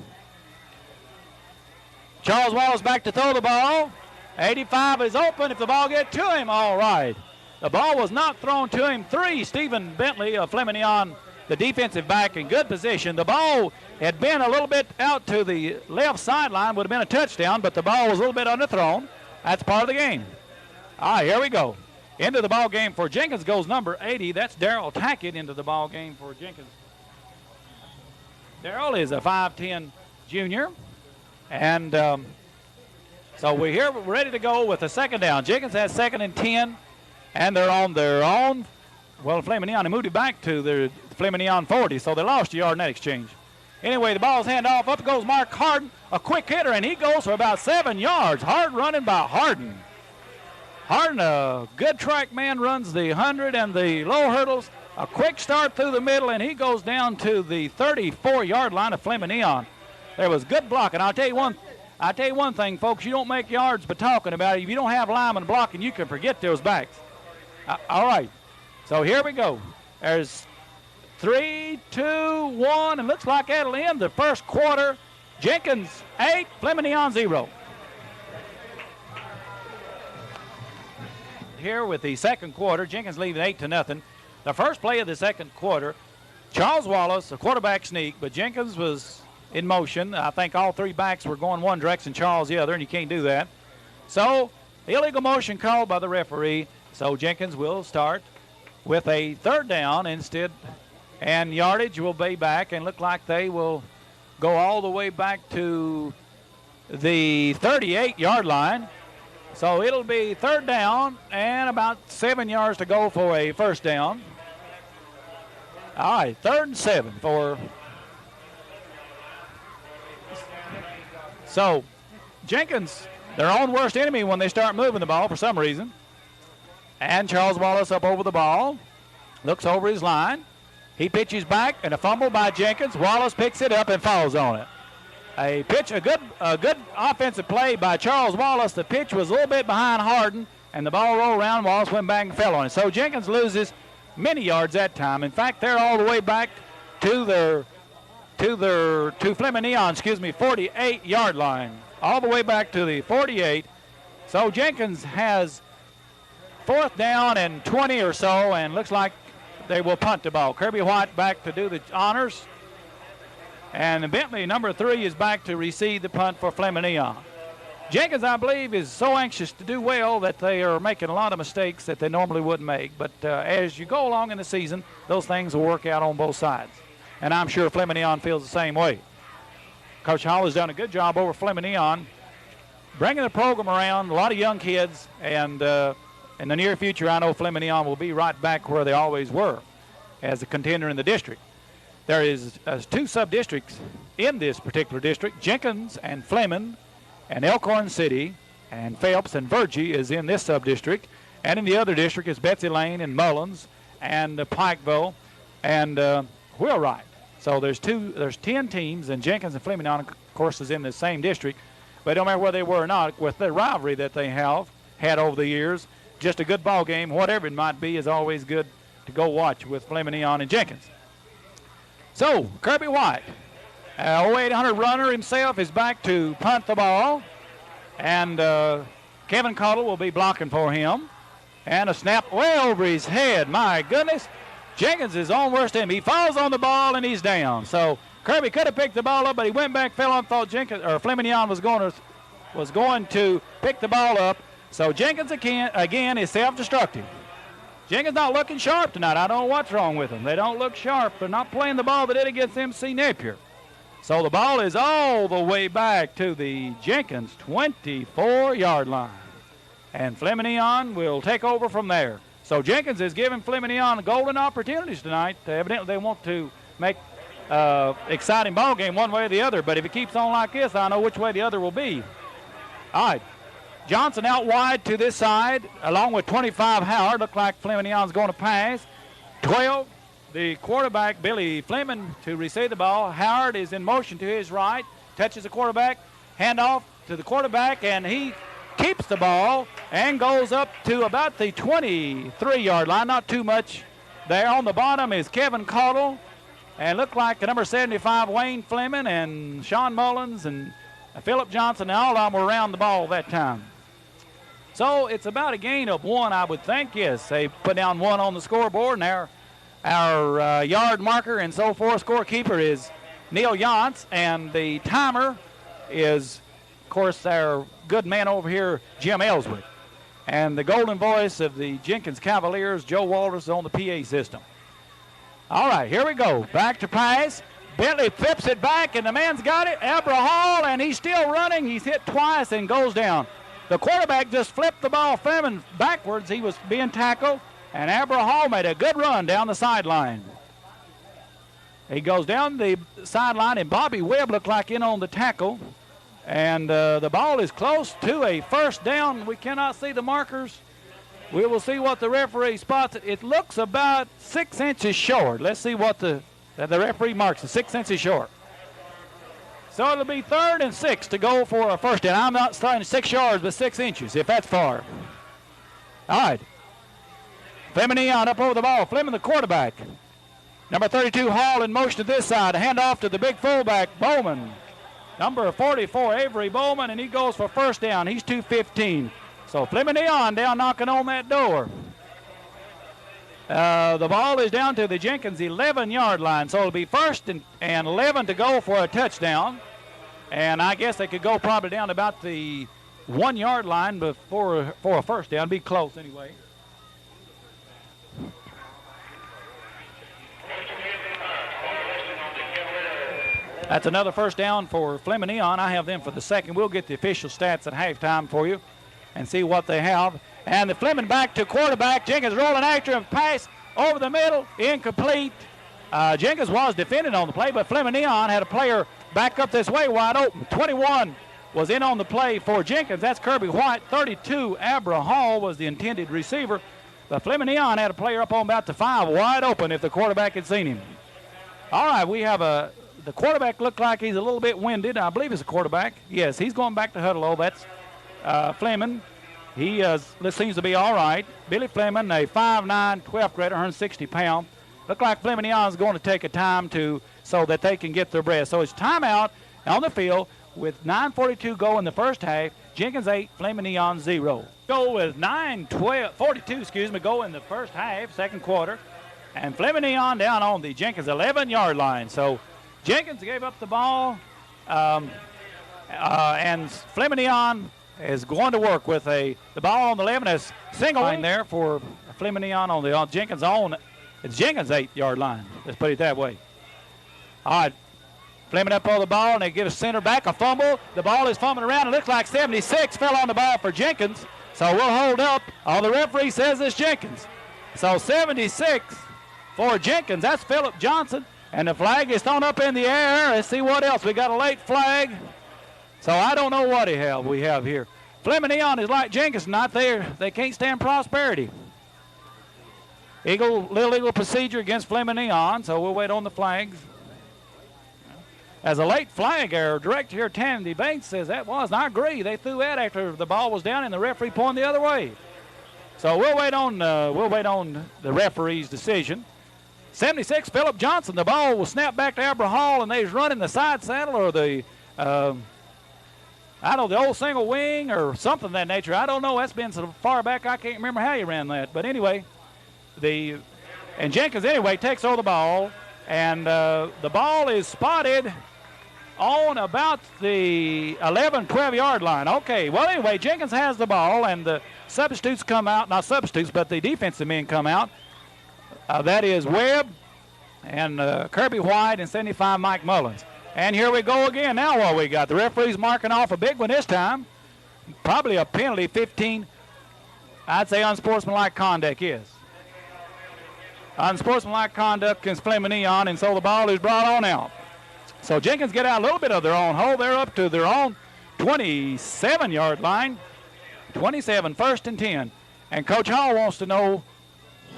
Charles Wallace back to throw the ball. 85 is open if the ball gets to him. All right. The ball was not thrown to him. 3, Stephen Bentley of Fleming Neon, the defensive back, in good position. The ball had been a little bit out to the left sideline, would have been a touchdown, but the ball was a little bit underthrown. That's part of the game. All right, here we go. Into the ball game for Jenkins goes number 80. That's Darrell Tackett into the ball game for Jenkins. Darrell is a 5'10 junior. And so we're here, we're ready to go with the second down. Jenkins has second and 10, and they're on their own. Well, Fleming Neon, they moved it back to the Fleming Neon 40, so they lost a yard in that exchange. Anyway, the ball's hand off. Up goes Mark Harden, a quick hitter, and he goes for about 7 yards. Hard running by Harden. Harden, a good track man, runs the 100 and the low hurdles. A quick start through the middle, and he goes down to the 34-yard line of Fleming Neon. There was good blocking. I'll tell you one thing, folks. You don't make yards by talking about it. If you don't have linemen blocking, you can forget those backs. All right. So here we go. There's 3, 2, 1, and looks like that'll end the first quarter. Jenkins 8, Fleming Neon 0. Here with the second quarter, Jenkins leading 8-0. The first play of the second quarter, Charles Wallace, a quarterback sneak, but Jenkins was in motion. I think all three backs were going one direction, Charles the other, and you can't do that. So illegal motion called by the referee. So Jenkins will start with a third down instead, and yardage will be back and look like they will go all the way back to the 38-yard line. So it'll be third down and about 7 yards to go for a first down. All right, 3rd and 7 for. So Jenkins, their own worst enemy when they start moving the ball for some reason. And Charles Wallace up over the ball, looks over his line. He pitches back, and a fumble by Jenkins. Wallace picks it up and falls on it. A good offensive play by Charles Wallace. The pitch was a little bit behind Harden, and the ball rolled around. Wallace went back and fell on it. So Jenkins loses many yards that time. In fact, they're all the way back to Fleming Neon, 48-yard line. All the way back to the 48. So Jenkins has 4th down and 20 or so, and looks like they will punt the ball. Kirby White back to do the honors. And Bentley, number 3, is back to receive the punt for Fleming Neon. Jenkins, I believe, is so anxious to do well that they are making a lot of mistakes that they normally wouldn't make. But as you go along in the season, those things will work out on both sides. And I'm sure Fleming Neon feels the same way. Coach Hall has done a good job over Fleming Neon, bringing the program around, a lot of young kids, and in the near future, I know Fleming Neon will be right back where they always were as a contender in the district. There is 2 sub-districts in this particular district. Jenkins and Fleming and Elkhorn City and Phelps and Virgie is in this sub-district. And in the other district is Betsy Lane and Mullins and Pikeville and Wheelwright. So there's 10 teams, and Jenkins and Fleming Neon, of course, is in the same district. But it don't matter where they were or not, with the rivalry that they have had over the years, just a good ball game, whatever it might be, is always good to go watch with Fleming Neon and Jenkins. So Kirby White, 0800 runner himself, is back to punt the ball, and Kevin Cottle will be blocking for him. And a snap way over his head. My goodness, Jenkins is on worst enemy. He falls on the ball and he's down. So Kirby could have picked the ball up, but he went back, fell on, thought Fleming Neon was going to pick the ball up. So Jenkins again is self-destructive. Jenkins not looking sharp tonight. I don't know what's wrong with them. They don't look sharp. They're not playing the ball they did against MC Napier. So the ball is all the way back to the Jenkins 24-yard line. And Fleming Neon will take over from there. So Jenkins is giving Fleming Neon golden opportunities tonight. Evidently they want to make exciting ball game one way or the other. But if it keeps on like this, I know which way the other will be. All right. Johnson out wide to this side, along with 25 Howard. Look like Fleming Neon's going to pass. 12, the quarterback, Billy Fleming, to receive the ball. Howard is in motion to his right, touches the quarterback, handoff to the quarterback, and he keeps the ball and goes up to about the 23-yard line. Not too much there. On the bottom is Kevin Cottle, and look like the number 75, Wayne Fleming, and Sean Mullins, and Philip Johnson, and all of them were around the ball that time. So it's about a gain of 1, I would think. Yes, they put down 1 on the scoreboard, and our yard marker and so forth scorekeeper is Neil Yantz, and the timer is, of course, our good man over here, Jim Ellswood. And the golden voice of the Jenkins Cavaliers, Joe Walters, is on the PA system. All right, here we go. Back to pass. Bentley flips it back, and the man's got it. Abra Hall, and he's still running. He's hit twice and goes down. The quarterback just flipped the ball Fleming backwards. He was being tackled, and Abra Hall made a good run down the sideline. He goes down the sideline, and Bobby Webb looked like in on the tackle. And the ball is close to a first down. We cannot see the markers. We will see what the referee spots. It looks about 6 inches short. Let's see what the referee marks. 6 inches short. So it'll be 3rd and 6 to go for a first down. I'm not starting 6 yards, but 6 inches, if that's far. All right. Fleming Neon up over the ball. Fleming, the quarterback. Number 32, Hall, in motion to this side. A handoff to the big fullback, Bowman. Number 44, Avery Bowman, and he goes for first down. He's 215. So Fleming Neon down knocking on that door. The ball is down to the Jenkins 11-yard line. So it'll be 1st and 11 to go for a touchdown. And I guess they could go probably down about the 1-yard line for a first down. Be close anyway. That's another first down for Fleming Neon. I have them for the second. We'll get the official stats at halftime for you and see what they have. And the Fleming back to quarterback. Jenkins rolling after him. Pass over the middle. Incomplete. Jenkins was defending on the play, but Fleming Neon had a player back up this way wide open. 21 was in on the play for Jenkins. That's Kirby White. 32, Abra Hall was the intended receiver. But Fleming Neon had a player up on about the 5 wide open if the quarterback had seen him. All right, we have the quarterback looked like he's a little bit winded. I believe it's a quarterback. Yes, he's going back to huddle. That's Fleming. He seems to be all right. Billy Fleming, a 5'9", 12th grader, 160 pounds. Look like Fleming Neon is going to take a time so that they can get their breath. So it's timeout on the field with 9:42 go in the first half. Jenkins 8, Fleming Neon 0. Go with 42 go in the first half, second quarter. And Fleming Neon down on the Jenkins 11-yard line. So Jenkins gave up the ball, and Fleming Neon is going to work with the ball on the 11 as single line there for Fleming Neon on Jenkins' own. It's Jenkins' 8-yard line. Let's put it that way. All right, Fleming up on the ball, and they give a center back a fumble. The ball is fumbling around. It looks like 76 fell on the ball for Jenkins, so we'll hold up. All the referee says it's Jenkins. So 76 for Jenkins. That's Philip Johnson. And the flag is thrown up in the air. Let's see what else. We got a late flag. So I don't know what we have here. Fleming Neon is like Jenkins, not there. They can't stand prosperity. Little Eagle procedure against Fleming Neon, so we'll wait on the flags. As a late flag error, director here, Tandy Banks, says that was, and I agree. They threw that after the ball was down and the referee pointed the other way. So we'll wait on the referee's decision. 76, Philip Johnson. The ball will snap back to Abra Hall, and they's running the side saddle or the old single wing or something of that nature. I don't know. That's been so far back I can't remember how you ran that. But anyway, and Jenkins anyway takes over the ball, and the ball is spotted on about the 11, 12-yard line. Okay, well anyway, Jenkins has the ball, and the substitutes come out. Not substitutes, but the defensive men come out. That is Webb and Kirby White and 75 Mike Mullins. And here we go again. Now what we got? The referee's marking off a big one this time. Probably a penalty, 15. I'd say unsportsmanlike conduct, yes. Unsportsmanlike conduct against Fleming Neon, and so the ball is brought on out. So Jenkins get out a little bit of their own hole. They're up to their own 27-yard line. 27, 1st and 10. And Coach Hall wants to know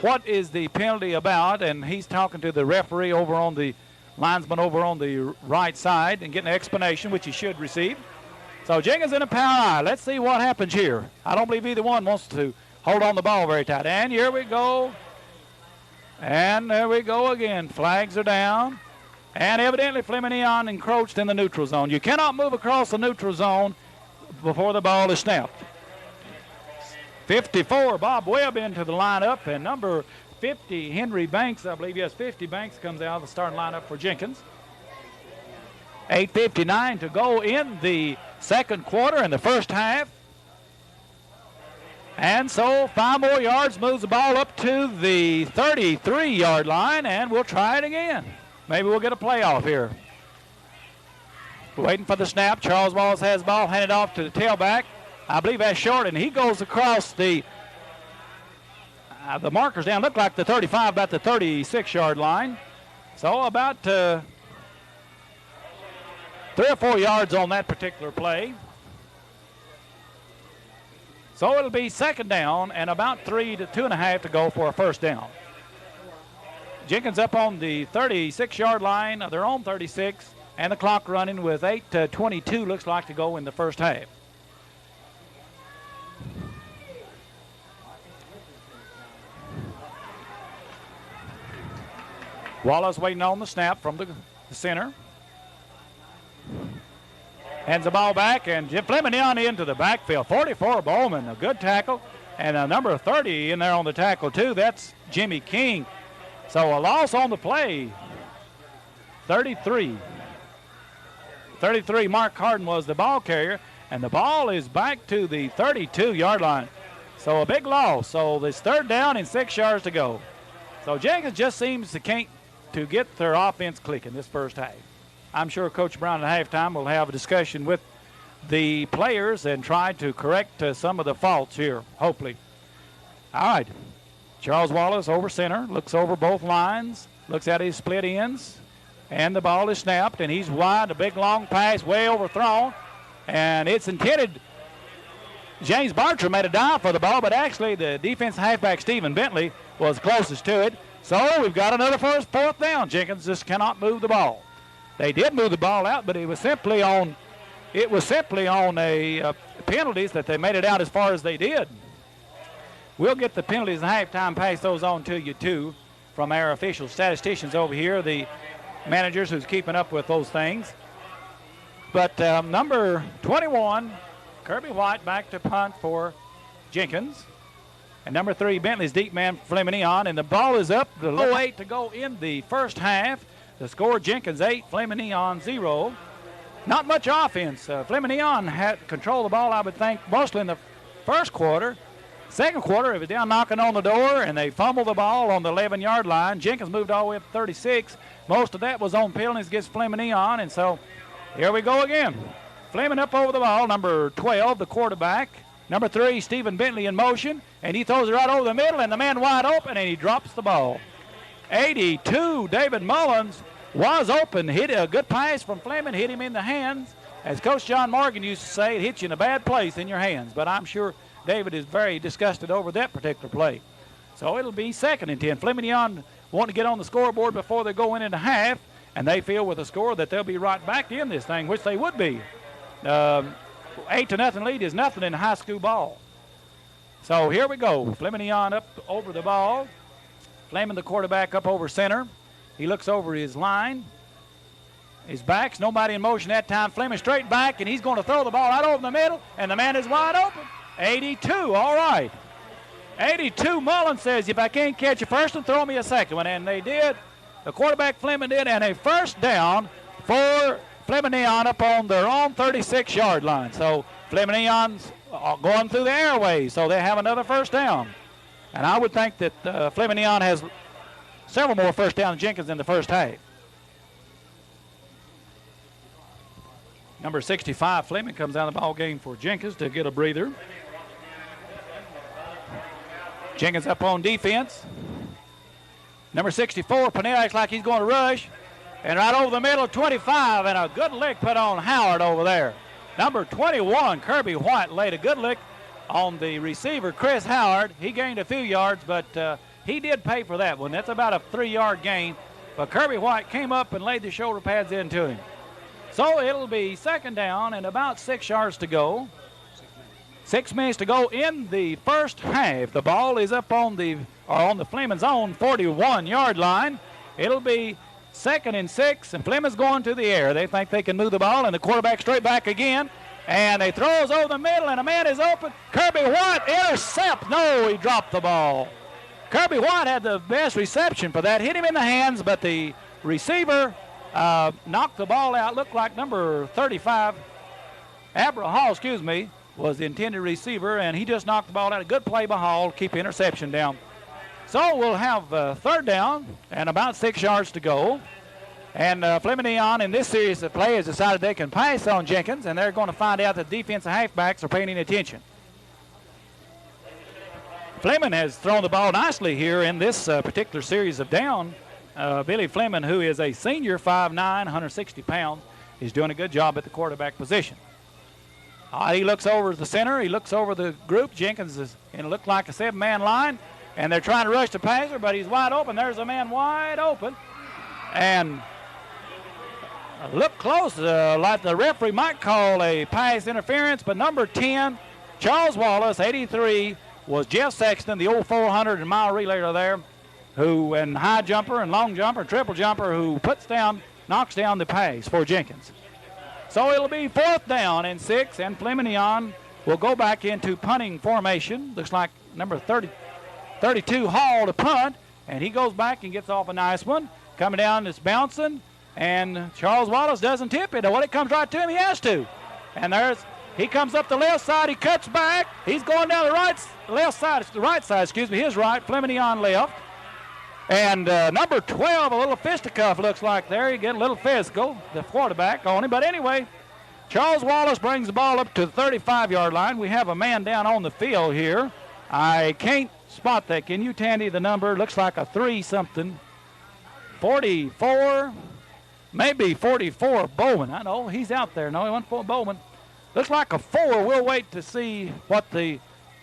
what is the penalty about, and he's talking to the referee over on the linesman over on the right side and getting an explanation, which he should receive. So Jenkins in a power eye. Let's see what happens here. I don't believe either one wants to hold on the ball very tight. And here we go. And there we go again. Flags are down. And evidently Fleming Neon encroached in the neutral zone. You cannot move across the neutral zone before the ball is snapped. 54, Bob Webb into the lineup, and number 50, Henry Banks, I believe, yes, 50 Banks comes out of the starting lineup for Jenkins. 8:59 to go in the second quarter and the first half. And so 5 more yards moves the ball up to the 33-yard line, and we'll try it again. Maybe we'll get a playoff here. Waiting for the snap. Charles Walls has the ball handed off to the tailback. I believe that's short, and he goes across the markers down. Look like the 35, about the 36-yard line. So about 3 or 4 yards on that particular play. So it'll be second down and about 3 to 2.5 to go for a first down. Jenkins up on the 36-yard line of their own 36. And the clock running with 8:22 looks like to go in the first half. Wallace waiting on the snap from the center. Hands the ball back, and Fleming Neon into the backfield. 44 Bowman, a good tackle, and a number 30 in there on the tackle too. That's Jimmy King. So a loss on the play. 33. Mark Harden was the ball carrier, and the ball is back to the 32-yard line. So a big loss. So it's 3rd down and 6 yards to go. So Jenkins just seems to get their offense clicking this first half. I'm sure Coach Brown at halftime will have a discussion with the players and try to correct some of the faults here, hopefully. All right. Charles Wallace over center, looks over both lines, looks at his split ends, and the ball is snapped, and he's wide. A big long pass way overthrown, and it's intended. James Bartram made a dive for the ball, but actually the defensive halfback Stephen Bentley was closest to it. So we've got another 4th down. Jenkins just cannot move the ball. They did move the ball out, but it was simply on a penalties that they made it out as far as they did. We'll get the penalties at halftime, pass those on to you too from our official statisticians over here, the managers who's keeping up with those things. But number 21, Kirby White back to punt for Jenkins. And number 3, Bentley's deep man, Fleming Neon. And the ball is up. The low 8 to go in the first half. The score, Jenkins 8, Fleming Neon 0. Not much offense. Fleming Neon had control of the ball, I would think, mostly in the first quarter. Second quarter, it was down knocking on the door, and they fumbled the ball on the 11-yard line. Jenkins moved all the way up to 36. Most of that was on penalties against Fleming Neon, and so here we go again. Fleming up over the ball, number 12, the quarterback. Number 3, Stephen Bentley in motion, and he throws it right over the middle, and the man wide open, and he drops the ball. 82, David Mullins was open, hit a good pass from Fleming, hit him in the hands. As Coach John Morgan used to say, it hits you in a bad place in your hands, but I'm sure David is very disgusted over that particular play. So it'll be 2nd and 10. Fleming Neon want to get on the scoreboard before they go into half, and they feel with a score that they'll be right back in this thing, which they would be. 8-0 lead is nothing in high school ball. So here we go. Fleming Neon up over the ball. Fleming, the quarterback, up over center. He looks over his line. His back's nobody in motion that time. Fleming straight back, and he's going to throw the ball out over the middle, and the man is wide open. 82, all right. 82, Mullins says, if I can't catch a first one, throw me a second one. And they did. The quarterback, Fleming, did, and a first down for Fleming Neon up on their own 36-yard line. So Fleming Neon's going through the airways, so they have another first down. And I would think that Fleming Neon has several more first down than Jenkins in the first half. Number 65, Fleming, comes out of the ball game for Jenkins to get a breather. Jenkins up on defense. Number 64, Pennell acts like he's going to rush. And right over the middle, 25, and a good lick put on Howard over there. Number 21, Kirby White, laid a good lick on the receiver, Chris Howard. He gained a few yards, but he did pay for that one. That's about a 3-yard gain. But Kirby White came up and laid the shoulder pads into him. So it'll be 2nd down and about 6 yards to go. 6 minutes to go in the first half. The ball is up on the Fleming's own 41-yard line. It'll be 2nd and 6, and Fleming's going to the air. They think they can move the ball, and the quarterback straight back again. And they throws over the middle, and a man is open. Kirby White intercepts. No, he dropped the ball. Kirby White had the best reception for that. Hit him in the hands, but the receiver knocked the ball out. Looked like number 35, Abra Hall, was the intended receiver, and he just knocked the ball out. A good play by Hall, keep interception down. So we'll have 3rd down and about 6 yards to go. And Fleming Neon in this series of play has decided they can pass on Jenkins, and they're going to find out that defensive halfbacks are paying attention. Fleming has thrown the ball nicely here in this particular series of down. Billy Fleming, who is a senior, 5'9", 160 pounds, is doing a good job at the quarterback position. He looks over the center. He looks over the group. Jenkins is in what looked like a 7-man line, and they're trying to rush the passer, but he's wide open. There's a man wide open. And Look close, like the referee might call a pass interference, but number 10, Charles Wallace, 83, was Jeff Sexton, the old 400 mile relayer there, who, and high jumper and long jumper, triple jumper, who knocks down the pass for Jenkins. So it'll be 4th down and 6, and Fleming Neon will go back into punting formation. Looks like number 32 Hall to punt, and he goes back and gets off a nice one. Coming down, it's bouncing, and Charles Wallace doesn't tip it. When it comes right to him, he has to. And he comes up the left side, he cuts back. He's going down the right side, his right, Fleming Neon left. And number 12, a little fisticuff looks like there. You get a little physical, the quarterback on him. But anyway, Charles Wallace brings the ball up to the 35-yard line. We have a man down on the field here. I can't spot that. Can you, Tandy, the number? Looks like a 3-something. 44, maybe 44, Bowman. I know, he's out there. No, he went for Bowman. Looks like a 4. We'll wait to see what the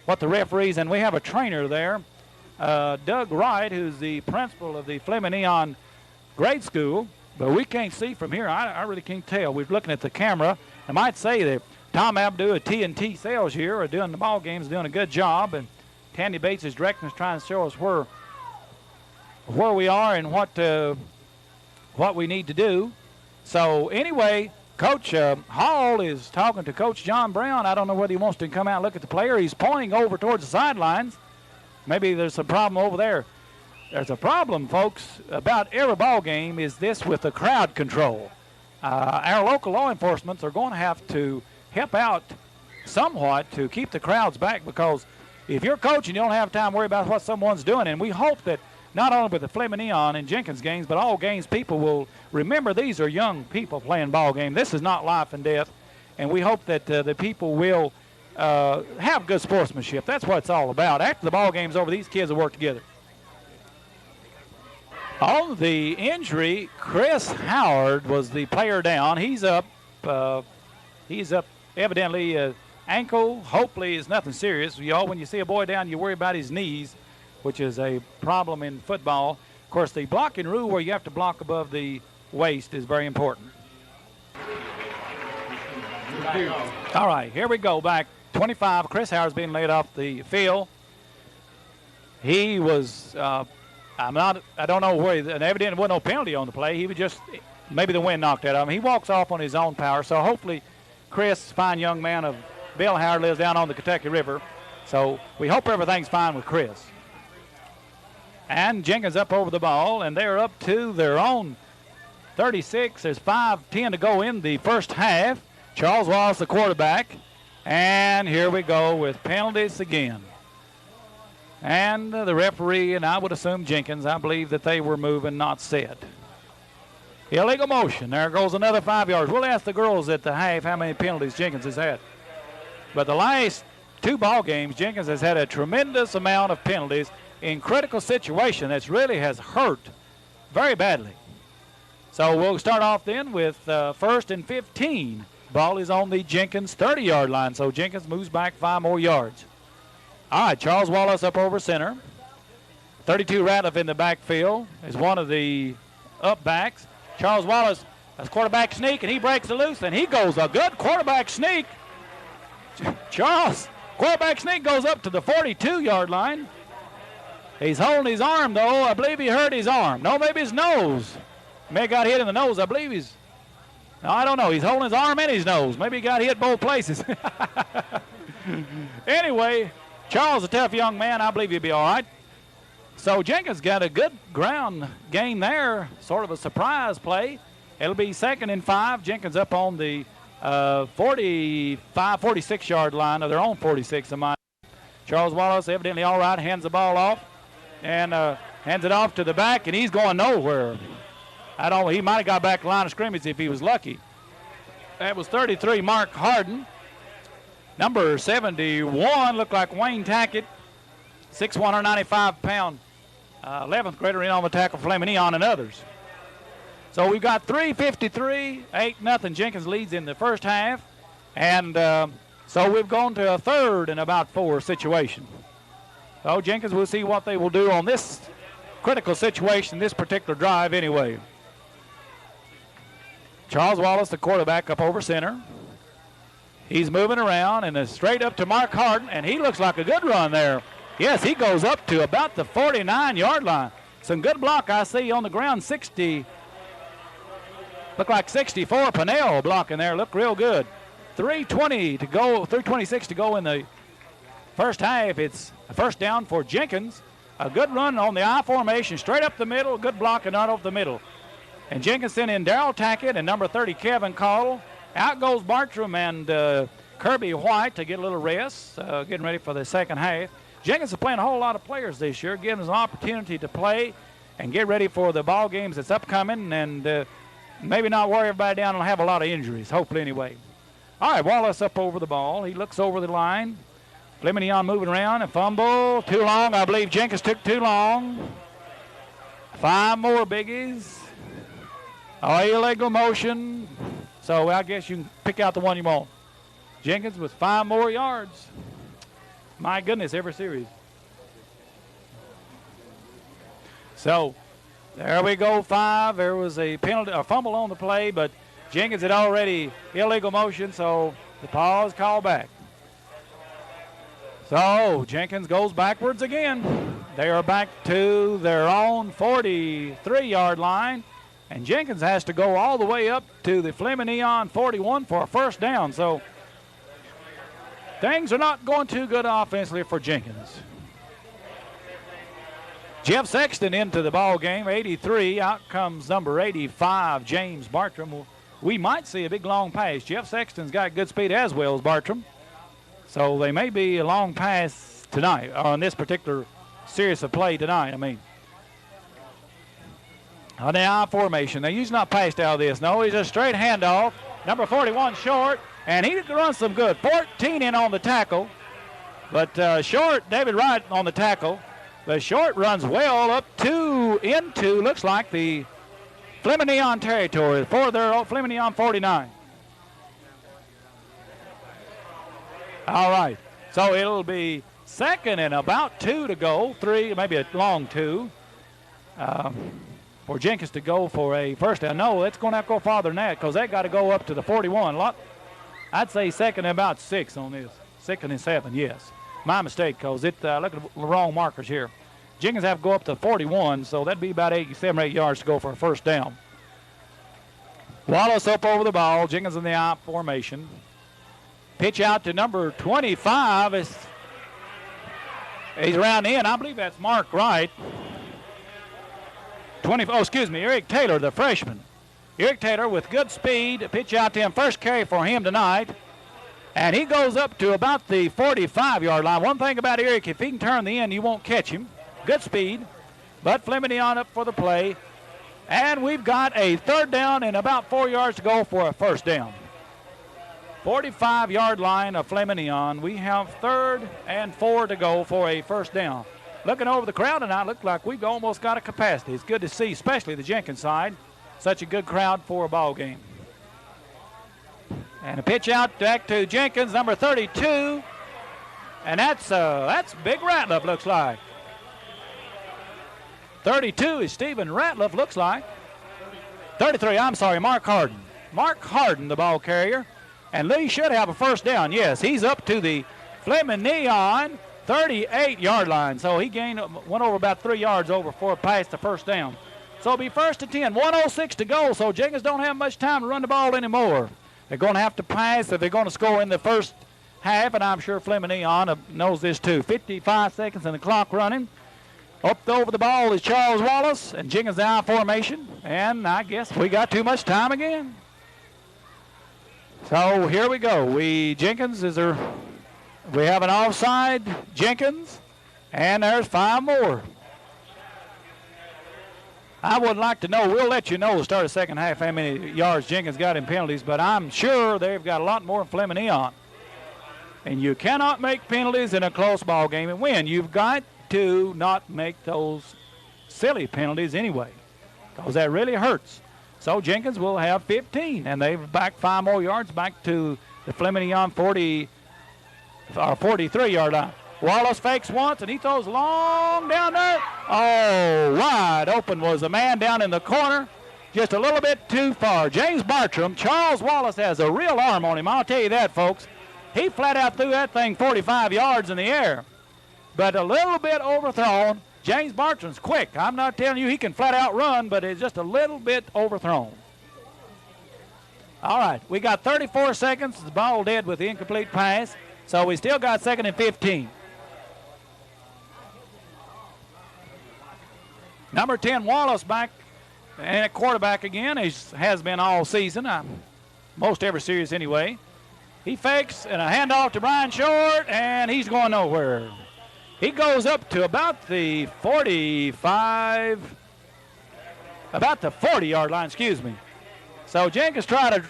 referees, and we have a trainer there. Doug Wright, who's the principal of the Fleming Neon grade school, but we can't see from here. I really can't tell. We're looking at the camera. I might say that Tom Abdoo at TNT Sales here are doing the ball games, doing a good job, and Tandy Bates is directing us, trying to show us where we are and what we need to do. So anyway, Coach Hall is talking to Coach John Brown. I don't know whether he wants to come out and look at the player. He's pointing over towards the sidelines. Maybe there's a problem over there. There's a problem, folks, about every ball game is this with the crowd control. Our local law enforcement are going to have to help out somewhat to keep the crowds back, because if you're coaching, you don't have time to worry about what someone's doing. And we hope that not only with the Fleming Neon and Jenkins games, but all games, people will remember these are young people playing ball game. This is not life and death. And we hope that the people will have good sportsmanship. That's what it's all about. After the ball game's over, these kids will work together. On the injury, Chris Howard was the player down. He's up. Evidently, ankle. Hopefully, it's nothing serious. When you see a boy down, you worry about his knees, which is a problem in football. Of course, the blocking rule where you have to block above the waist is very important. All right, here we go. Back 25. Chris Howard's being laid off the field. He was. I don't know where. And evidently, there wasn't no penalty on the play. He was just maybe the wind knocked out of him. He walks off on his own power. So hopefully, Chris, fine young man of Bill Howard, lives down on the Kentucky River. So we hope everything's fine with Chris. And Jenkins up over the ball, and they're up to their own 36. There's 5:10 to go in the first half. Charles Wallace, the quarterback. And here we go with penalties again. And the referee, and I would assume Jenkins, I believe that they were moving, not set. Illegal motion. There goes another 5 yards. We'll ask the girls at the half how many penalties Jenkins has had. But the last 2 ball games, Jenkins has had a tremendous amount of penalties in critical situation that's really has hurt very badly. So we'll start off then with 1st and 15. Ball is on the Jenkins 30-yard line, so Jenkins moves back 5 more yards. All right, Charles Wallace up over center. 32 Ratliff in the backfield is one of the up backs. Charles Wallace has quarterback sneak, and he breaks it loose, and he goes a good quarterback sneak. Charles, quarterback sneak goes up to the 42-yard line. He's holding his arm, though. I believe he hurt his arm. No, maybe his nose. May have got hit in the nose. I believe he's... No, I don't know. He's holding his arm and his nose. Maybe he got hit both places. Anyway, Charles, a tough young man. I believe he'll be all right. So Jenkins got a good ground game there, sort of a surprise play. It'll be 2nd and 5. Jenkins up on the 45, 46-yard line of their own 46 of mine. Charles Wallace evidently all right, hands the ball off and hands it off to the back, and he's going nowhere. He might have got back to the line of scrimmage if he was lucky. That was 33, Mark Harden. Number 71 looked like Wayne Tackett, 6'1", 195-pound 11th grader in on the tackle, Fleming Neon and others. So we've got 3:53, 8-0. Jenkins leads in the first half. And so we've gone to a 3rd and about 4 situation. So Jenkins, we'll see what they will do on this critical situation, this particular drive anyway. Charles Wallace, the quarterback, up over center. He's moving around and is straight up to Mark Harden, and he looks like a good run there. Yes, he goes up to about the 49-yard line. Some good block I see on the ground. 60, look like 64 Pinnell blocking there. Look real good. 3:20 to go, 3:26 to go in the first half. It's a first down for Jenkins. A good run on the I formation, straight up the middle. Good block and not over the middle. And Jenkins sent in Darrell Tackett and number 30 Kevin Call. Out goes Bartram and Kirby White to get a little rest, getting ready for the second half. Jenkins is playing a whole lot of players this year, giving us an opportunity to play and get ready for the ball games that's upcoming, and maybe not wear everybody down and have a lot of injuries, hopefully anyway. All right, Wallace up over the ball. He looks over the line. Fleming Neon moving around and fumble. Too long. I believe Jenkins took too long. 5 more biggies. Illegal motion. So I guess you can pick out the one you want. Jenkins with 5 more yards. My goodness, every series. So there we go, 5. There was a penalty, a fumble on the play, but Jenkins had already illegal motion, so the pause called back. So Jenkins goes backwards again. They are back to their own 43-yard line. And Jenkins has to go all the way up to the Fleming Neon 41 for a first down. So things are not going too good offensively for Jenkins. Jeff Sexton into the ball game, 83. Out comes number 85, James Bartram. We might see a big long pass. Jeff Sexton's got good speed as well as Bartram. So they may be a long pass tonight, or on this particular series of play tonight, I mean. On the I formation, they usually not passed out of this. No, he's a straight handoff. Number 41 short, and he runs some good. 14 in on the tackle, but short, David Wright on the tackle. The short runs well up into, looks like the Fleming Neon territory for their Fleming Neon 49. All right, so it'll be second and about 2 to go, 3, maybe a long 2. For Jenkins to go for a first down. No, it's going to have to go farther than that because they got to go up to the 41. I'd say second and about 6 on this. 2nd and 7, yes. My mistake because look at the wrong markers here. Jenkins have to go up to 41, so that'd be about 7 or 8 yards to go for a first down. Wallace up over the ball. Jenkins in the I formation. Pitch out to number 25. He's around the end. I believe that's Mark Wright. Eric Taylor, the freshman. Eric Taylor with good speed. Pitch out to him. First carry for him tonight. And he goes up to about the 45-yard line. One thing about Eric, if he can turn the end, you won't catch him. Good speed. But Fleming Neon up for the play. And we've got a third down and about 4 yards to go for a first down. 45-yard line of Fleming Neon. We have 3rd and 4 to go for a first down. Looking over the crowd tonight, looks like we've almost got a capacity. It's good to see, especially the Jenkins side. Such a good crowd for a ball game. And a pitch out back to Jenkins, number 32. And that's Big Ratliff, looks like. 32 is Stephen Ratliff, looks like. 33, I'm sorry, Mark Harden. Mark Harden, the ball carrier. And Lee should have a first down. Yes, he's up to the Fleming Neon 38-yard line. So he went over about 3 yards over for a pass to first down. So it'll be 1st and 10, 1:06 to go. So Jenkins don't have much time to run the ball anymore. They're going to have to pass if they're going to score in the first half, and I'm sure Fleming Neon knows this too. 55 seconds and the clock running. Up over the ball is Charles Wallace, and Jenkins down formation. And I guess we got too much time again. So here we go. We have an offside, Jenkins, and there's 5 more. I would like to know, we'll let you know the start of the second half how many yards Jenkins got in penalties, but I'm sure they've got a lot more than Fleming Neon. And you cannot make penalties in a close ball game and win. You've got to not make those silly penalties anyway, because that really hurts. So Jenkins will have 15, and they've back 5 more yards back to the Fleming Neon 43-yard line. Wallace fakes once, and he throws long down there. Oh, wide open was the man down in the corner. just a little bit too far. James Bartram, Charles Wallace has a real arm on him. I'll tell you that, folks. He flat out threw that thing 45 yards in the air. But a little bit overthrown. James Bartram's quick. I'm not telling you he can flat out run, but it's just a little bit overthrown. All right, we got 34 seconds. The ball dead with the incomplete pass. So we still got 2nd and 15. Number 10, Wallace back and at quarterback again. He has been all season, most every series anyway. He fakes and a handoff to Brian Short, and he's going nowhere. He goes up to about the 40-yard line, excuse me. So Jenkins tried a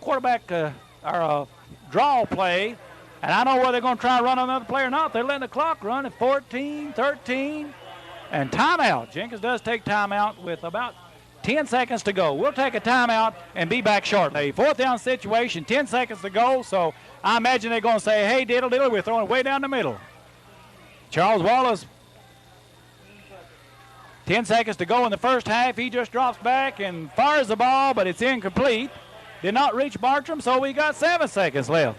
quarterback or a draw play, and I don't know whether they're going to try to run another play or not. They're letting the clock run at 14, 13, and timeout. Jenkins does take timeout with about 10 seconds to go. We'll take a timeout and be back shortly. 4th down situation, 10 seconds to go, so I imagine they're going to say, hey, diddle, diddle, we're throwing it way down the middle. Charles Wallace, 10 seconds to go in the first half. He just drops back and fires the ball, but it's incomplete. Did not reach Bartram, so we got 7 seconds left.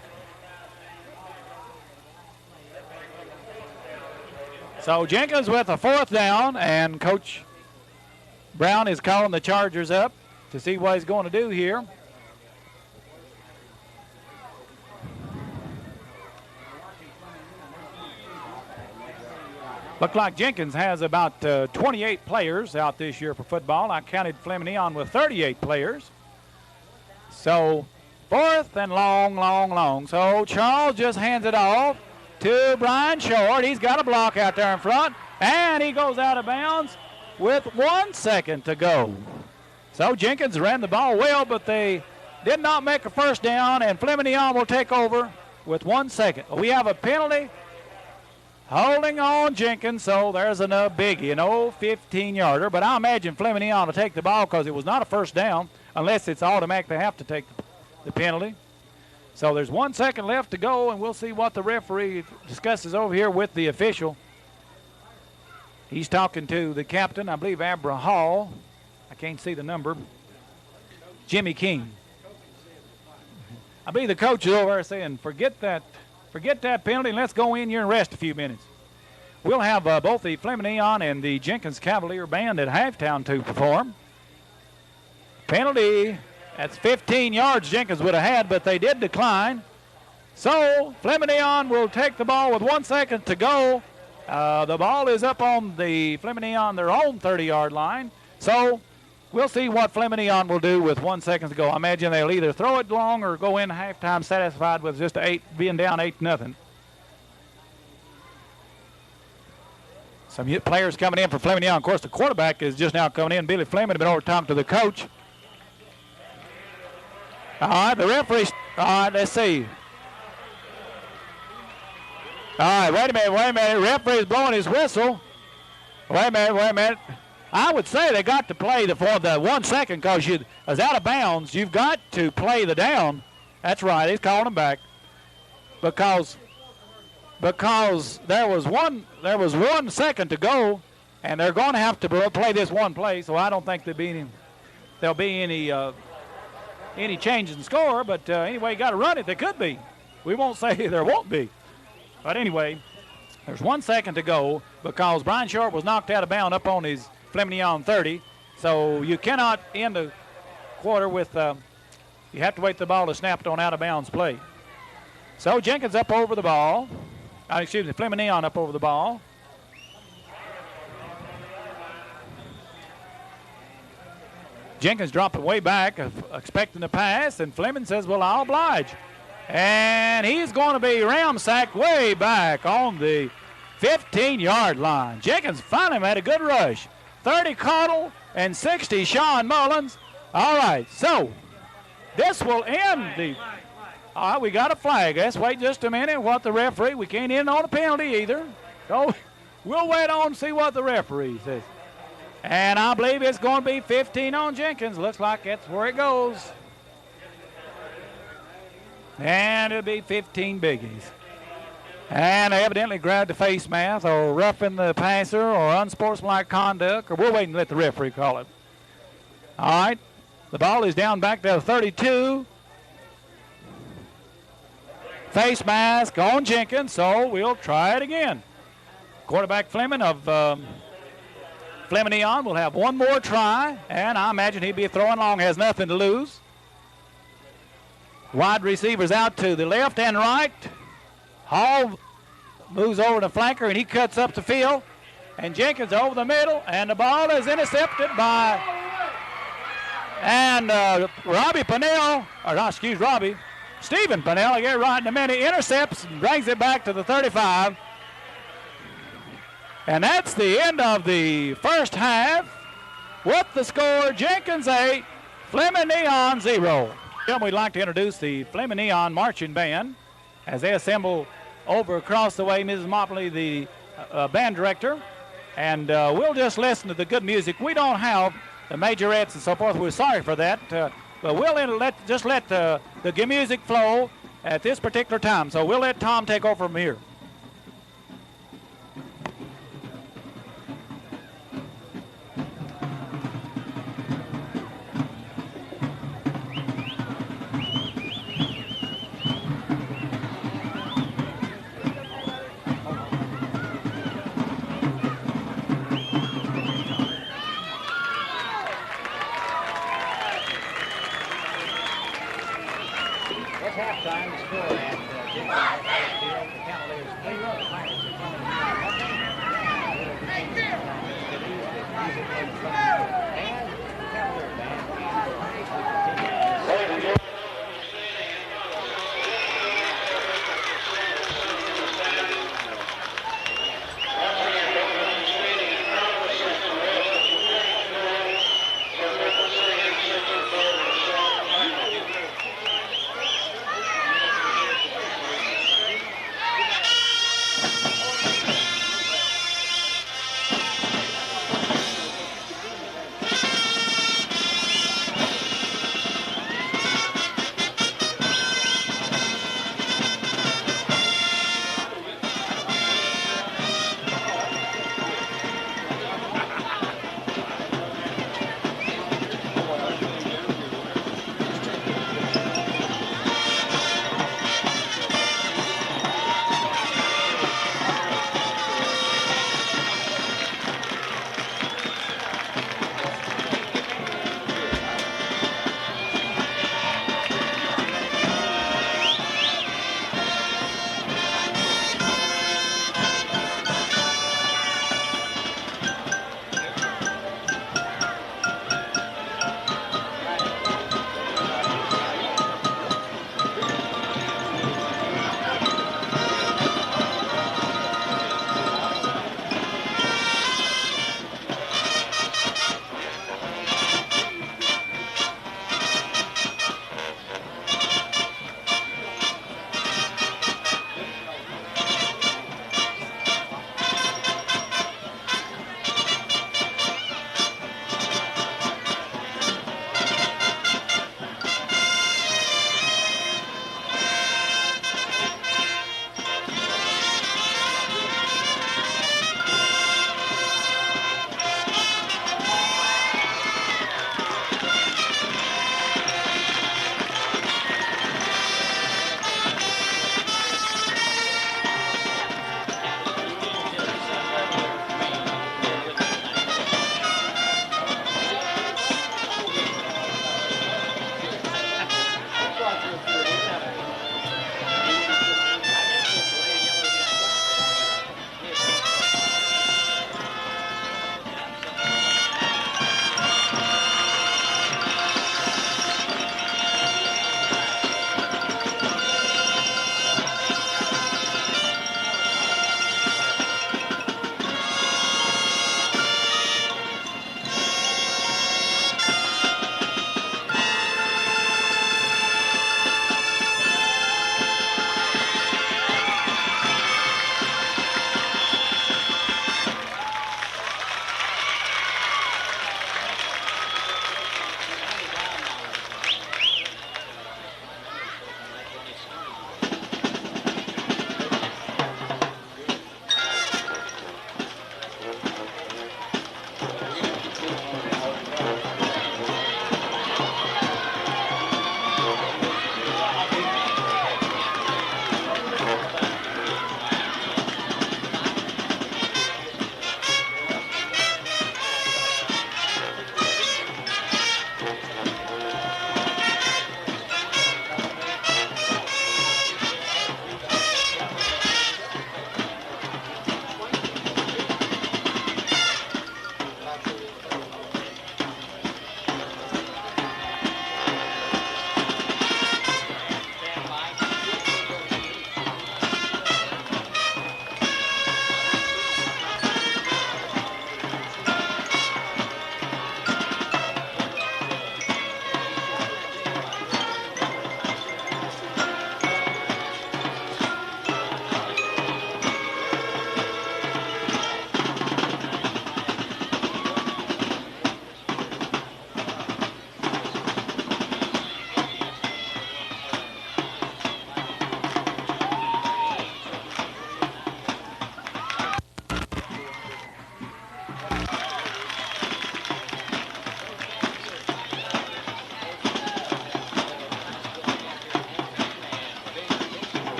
So Jenkins with a 4th down, and Coach Brown is calling the Chargers up to see what he's going to do here. Looked like Jenkins has about 28 players out this year for football. I counted Fleming Neon with 38 players. So 4th and long. So Charles just hands it off to Brian Short. He's got a block out there in front, and he goes out of bounds with 1 second to go. So Jenkins ran the ball well, but they did not make a first down, and Fleming Neon will take over with 1 second. We have a penalty holding on Jenkins, so there's a biggie, an old 15-yarder. But I imagine Fleming Neon will take the ball because it was not a first down unless it's automatic they have to take the penalty. So there's 1 second left to go, and we'll see what the referee discusses over here with the official. He's talking to the captain, I believe Abra Hall. I can't see the number. Jimmy King. I believe the coach is over there saying, forget that penalty, and let's go in here and rest a few minutes. We'll have both the Fleming Neon and the Jenkins Cavalier band at halftime to perform. Penalty, that's 15 yards Jenkins would have had, but they did decline. So Fleming Neon will take the ball with 1 second to go. The ball is up on the Fleming Neon, their own 30-yard line. So we'll see what Fleming Neon will do with 1 second to go. I imagine they'll either throw it long or go in halftime satisfied with just being down 8-0. Some players coming in for Fleming Neon. Of course, the quarterback is just now coming in. Billy Fleming, been over to talk to the coach. All right, the referee. All right, let's see. All right, wait a minute. Referee's blowing his whistle. Wait a minute. I would say they got to play for the 1 second because you was out of bounds. You've got to play the down. That's right. He's calling them back because there was 1 second to go, and they're going to have to play this one play. So I don't think there'll be any change in score. But anyway, you got to run it. There could be. We won't say there won't be. But anyway, there's 1 second to go because Brian Short was knocked out of bounds up on his Fleming Neon 30. So you cannot end the quarter with, you have to wait the ball to snap it on out of bounds play. So Jenkins up over the ball. Fleming Neon up over the ball. Jenkins dropping way back, expecting the pass, and Fleming says, well, I'll oblige. And he's going to be ramsacked way back on the 15-yard line. Jenkins finally made a good rush. 30 Cottle and 60 Sean Mullins. All right, so this will end the... All right, we got a flag. Let's wait just a minute. What the referee... We can't end on a penalty either. So we'll wait on and see what the referee says. And I believe it's going to be 15 on Jenkins. Looks like that's where it goes. And it'll be 15 biggies. And they evidently grabbed the face mask or roughing the passer or unsportsmanlike conduct, or we'll wait and let the referee call it. All right, The ball is down back to 32. Face mask on Jenkins, so we'll try it again. Quarterback Fleming of Fleming Neon will have one more try, and I imagine he'd be throwing long, has nothing to lose. Wide receivers out to the left and right. Hall moves over to flanker, and he cuts up the field. And Jenkins over the middle, and the ball is intercepted by, and Robbie Pennell, or not, excuse Robbie, Stephen Pennell, I get right in a minute, intercepts and brings it back to the 35. And that's the end of the first half with the score, Jenkins 8, Fleming Neon 0. We'd like to introduce the Fleming Neon Marching Band as they assemble over across the way. Mrs. Mopley, the band director, and we'll just listen to the good music. We don't have the majorettes and so forth. We're sorry for that, but we'll let the good music flow at this particular time. So we'll let Tom take over from here. Halftime, the score at Jenkins High School Field. The Cavilers 3, the Pirates are coming and the Cavalier band.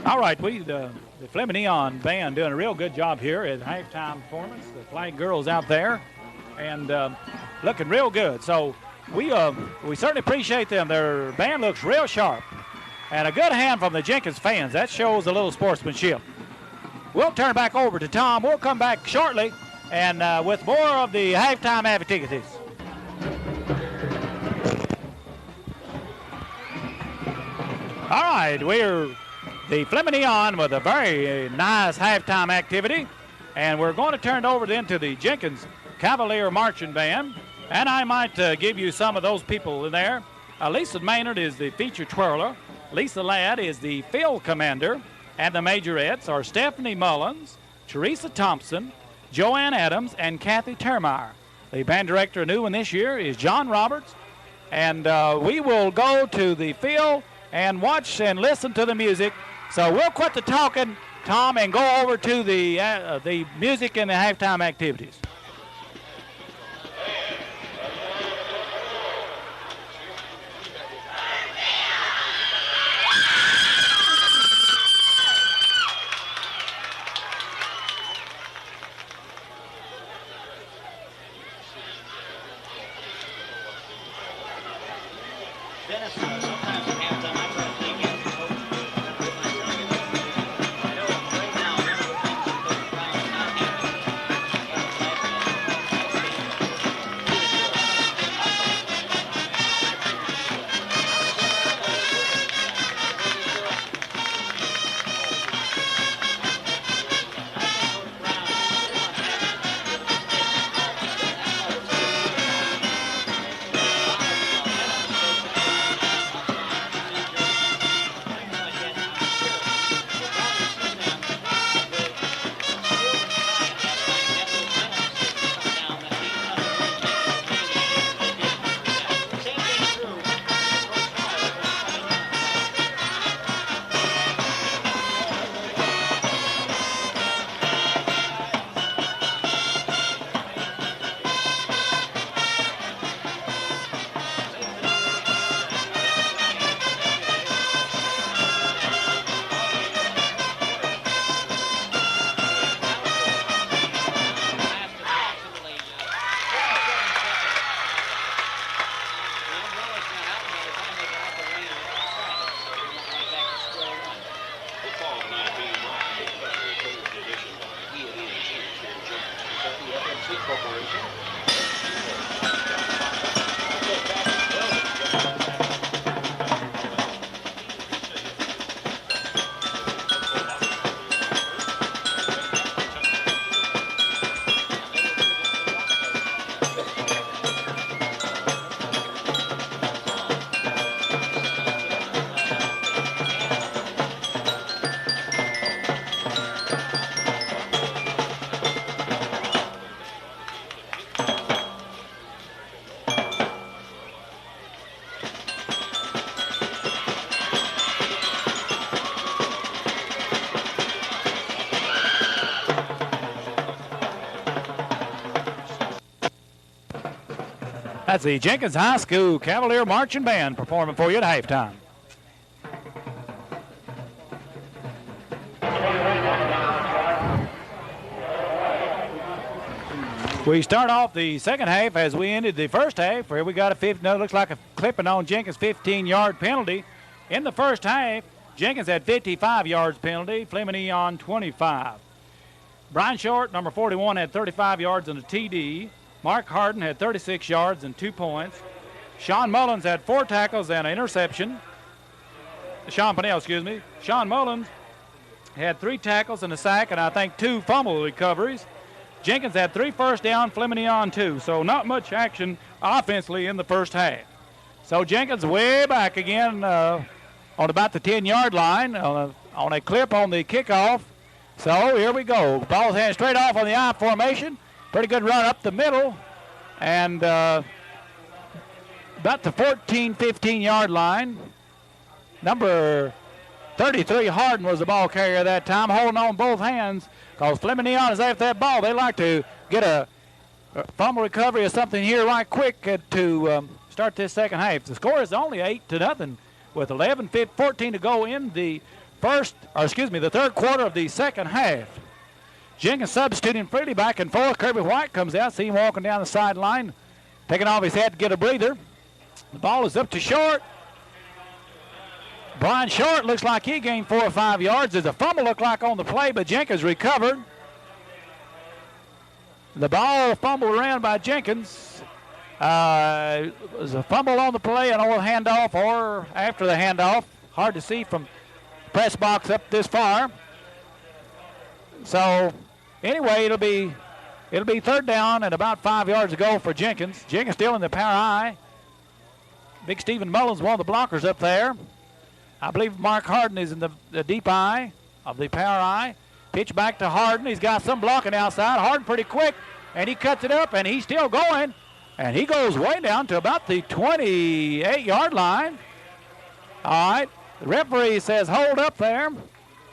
All right, the Fleming Neon band doing a real good job here at halftime performance. The flag girls out there and looking real good. So we certainly appreciate them. Their band looks real sharp. And a good hand from the Jenkins fans. That shows a little sportsmanship. We'll turn back over to Tom. We'll come back shortly and with more of the halftime activities. All right, we're the Fleming Neon with a very nice halftime activity. And we're going to turn it over then to the Jenkins Cavalier Marching Band. And I might give you some of those people in there. Lisa Maynard is the feature twirler. Lisa Ladd is the field commander, and the majorettes are Stephanie Mullins, Teresa Thompson, Joanne Adams, and Kathy Termeyer. The band director, new one this year, is John Roberts, and we will go to the field and watch and listen to the music. So we'll quit the talking, Tom, and go over to the music and the halftime activities. That's the Jenkins High School Cavalier Marching Band performing for you at halftime. We start off the second half as we ended the first half, where we got looks like a clipping on Jenkins 15-yard penalty. In the first half, Jenkins had 55 yards penalty, Fleming Neon 25. Brian Short, number 41, had 35 yards and a TD. Mark Harden had 36 yards and 2 points. Sean Mullins had 4 tackles and an interception. Sean Pennell, excuse me. Sean Mullins had 3 tackles and a sack and I think 2 fumble recoveries. Jenkins had 3 first down, Fleming Neon 2. So not much action offensively in the first half. So Jenkins way back again on about the 10-yard line on a clip on the kickoff. So here we go. Ball's handed straight off on the I formation. Pretty good run up the middle, and about the 14, 15-yard line. Number 33, Harden, was the ball carrier that time, holding on both hands, because Fleming Neon is after that ball. They like to get a fumble recovery or something here right quick to start this second half. The score is only 8-0 with 14 to go in the the third quarter of the second half. Jenkins substituting freely back and forth. Kirby White comes out. See him walking down the sideline, taking off his hat to get a breather. The ball is up to Short. Brian Short looks like he gained 4 or 5 yards. There's a fumble looked like on the play, but Jenkins recovered. The ball fumbled around by Jenkins. It was a fumble on the play, an old handoff, or after the handoff. Hard to see from the press box up this far. So anyway, it'll be third down and about 5 yards to go for Jenkins. Jenkins still in the power I. Big Stephen Mullins, one of the blockers up there. I believe Mark Harden is in the deep eye of the power I. Pitch back to Harden. He's got some blocking outside. Harden pretty quick, and he cuts it up, and he's still going. And he goes way down to about the 28-yard line. All right. The referee says hold up there.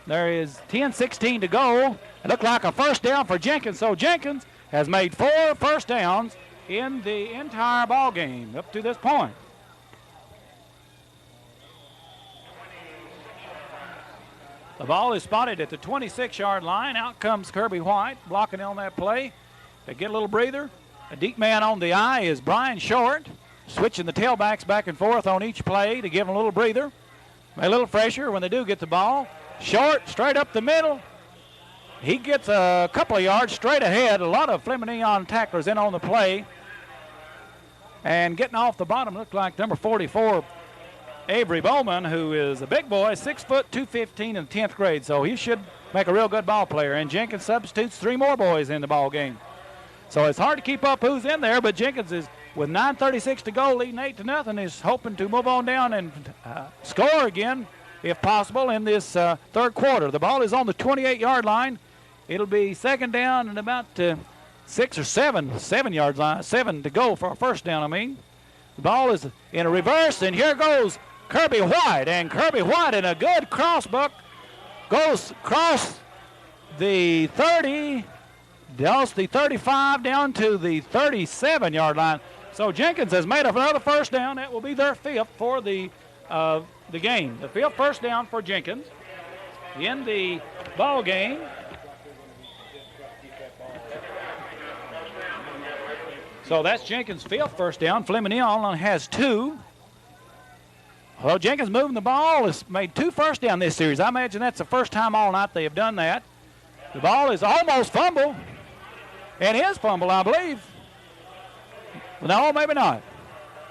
There is 10:16 to go. It looked like a first down for Jenkins. So Jenkins has made 4 first downs in the entire ball game up to this point. The ball is spotted at the 26-yard line. Out comes Kirby White, blocking on that play. They get a little breather. A deep man on the eye is Brian Short, switching the tailbacks back and forth on each play to give them a little breather. A little fresher when they do get the ball. Short straight up the middle. He gets a couple of yards straight ahead. A lot of Fleming Neon tacklers in on the play. And getting off the bottom looked like number 44, Avery Bowman, who is a big boy, 6 foot, 215 in the 10th grade. So he should make a real good ball player. And Jenkins substitutes 3 more boys in the ball game. So it's hard to keep up who's in there, but Jenkins is, with 9:36 to go, leading 8-0, is hoping to move on down and score again, if possible, in this third quarter. The ball is on the 28-yard line. It'll be second down and about 6 or 7 yards line, 7 to go for a first down, I mean. The ball is in a reverse, and here goes Kirby White. And Kirby White in a good crossbuck goes across the 30, does the 35 down to the 37-yard line. So Jenkins has made up another first down. That will be their 5th for the game. The 5th first down for Jenkins in the ball game. So that's Jenkins' 5th first down. Fleming Neon has 2. Well, Jenkins moving the ball has made 2 first down this series. I imagine that's the first time all night they have done that. The ball is almost fumbled. And his fumble, I believe. No, maybe not.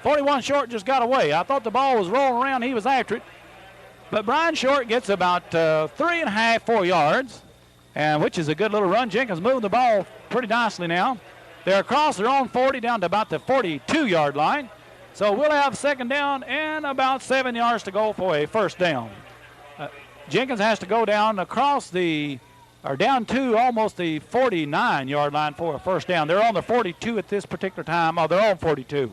41 Short just got away. I thought the ball was rolling around. He was after it. But Brian Short gets about 3.5, 4 yards, and which is a good little run. Jenkins moving the ball pretty nicely now. They're across their own 40 down to about the 42-yard line. So we'll have second down and about 7 yards to go for a first down. Jenkins has to go down across down to almost the 49-yard line for a first down. They're on the 42 at this particular time. Oh, they're on 42.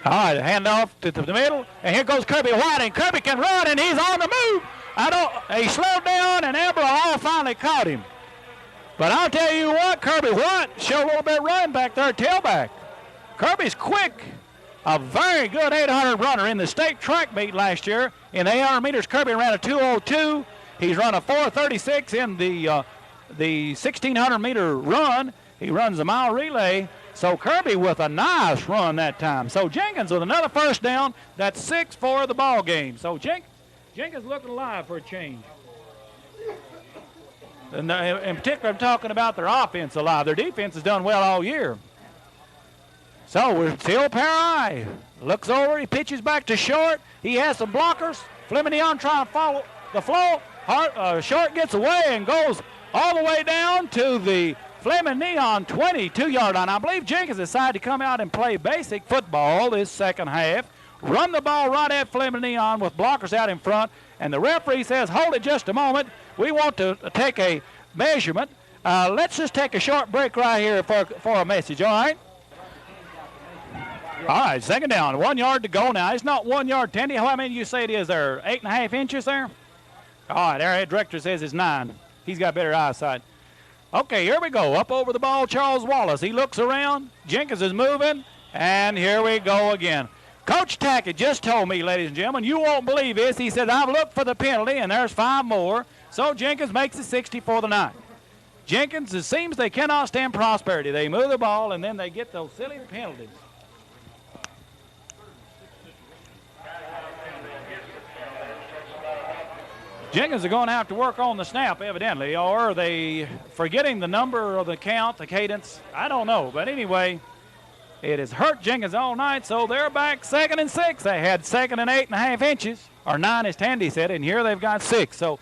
All right, handoff to the middle, and here goes Kirby White, and Kirby can run, and he's on the move. He slowed down, and Abdoo finally caught him. But I'll tell you what, Kirby White showed a little bit of run back there, tailback. Kirby's quick. A very good 800 runner in the state track meet last year. In 800 meters, Kirby ran a 2:02. He's run a 4:36 in the 1,600 meter run. He runs a mile relay. So Kirby with a nice run that time. So Jenkins with another first down. That's 6 for the ball game. So Jenkins looking alive for a change. And in particular, I'm talking about their offense alive. Their defense has done well all year. So we're still pair I. Looks over, he pitches back to Short. He has some blockers. Fleming Neon trying to follow the flow. Short gets away and goes all the way down to the Fleming Neon 22-yard line. I believe Jenkins decided to come out and play basic football this second half. Run the ball right at Fleming Neon with blockers out in front. And the referee says, hold it just a moment. We want to take a measurement. Let's just take a short break right here for a message, all right? All right, second down, 1 yard to go now. It's not 1 yard, Tandy. How many do you say it is there? 8.5 inches there? All right, our head director says it's 9. He's got better eyesight. Okay, here we go. Up over the ball, Charles Wallace. He looks around. Jenkins is moving, and here we go again. Coach Tackett just told me, ladies and gentlemen, you won't believe this. He said, I've looked for the penalty, and there's 5 more. So Jenkins makes it 60 for the night. Jenkins, it seems they cannot stand prosperity. They move the ball, and then they get those silly penalties. Jenkins are going to have to work on the snap, evidently, or are they forgetting the number or the count, the cadence? I don't know. But anyway, it has hurt Jenkins all night, so they're back 2nd and 6. They had 2nd and 8.5 inches, or 9 as Tandy said, and here they've got 6. So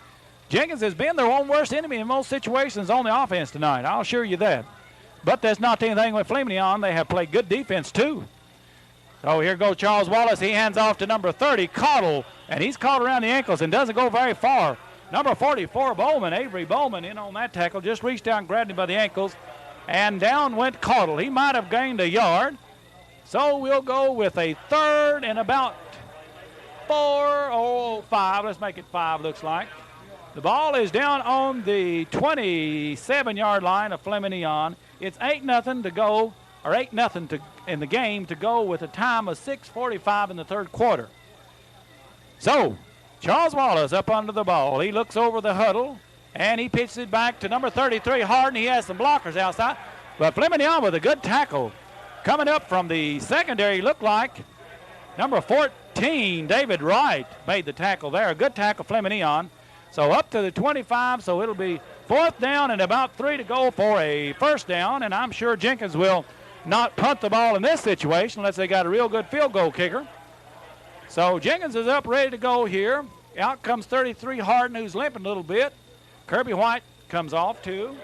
Jenkins has been their own worst enemy in most situations on the offense tonight. I'll assure you that. But that's not anything with Fleming Neon. They have played good defense, too. So here goes Charles Wallace. He hands off to number 30, Caudle, and he's caught around the ankles and doesn't go very far. Number 44, Bowman, Avery Bowman, in on that tackle, just reached down and grabbed him by the ankles, and down went Caudle. He might have gained a yard. So we'll go with a 3rd and about 4 or 5. Let's make it 5, looks like. The ball is down on the 27-yard line of Fleming Neon. It's 8-0 to go, or 8-0 in the game to go with a time of 6:45 in the 3rd quarter. So Charles Wallace up under the ball. He looks over the huddle, and he pitches it back to number 33, Harden. He has some blockers outside, but Fleming Neon with a good tackle. Coming up from the secondary, looked like number 14, David Wright, made the tackle there. A good tackle, Fleming Neon. So up to the 25, so it'll be 4th down and about 3 to go for a 1st down, and I'm sure Jenkins will not punt the ball in this situation unless they got a real good field goal kicker. So Jenkins is up, ready to go here. Out comes 33, Harden, who's limping a little bit. Kirby White comes off, too.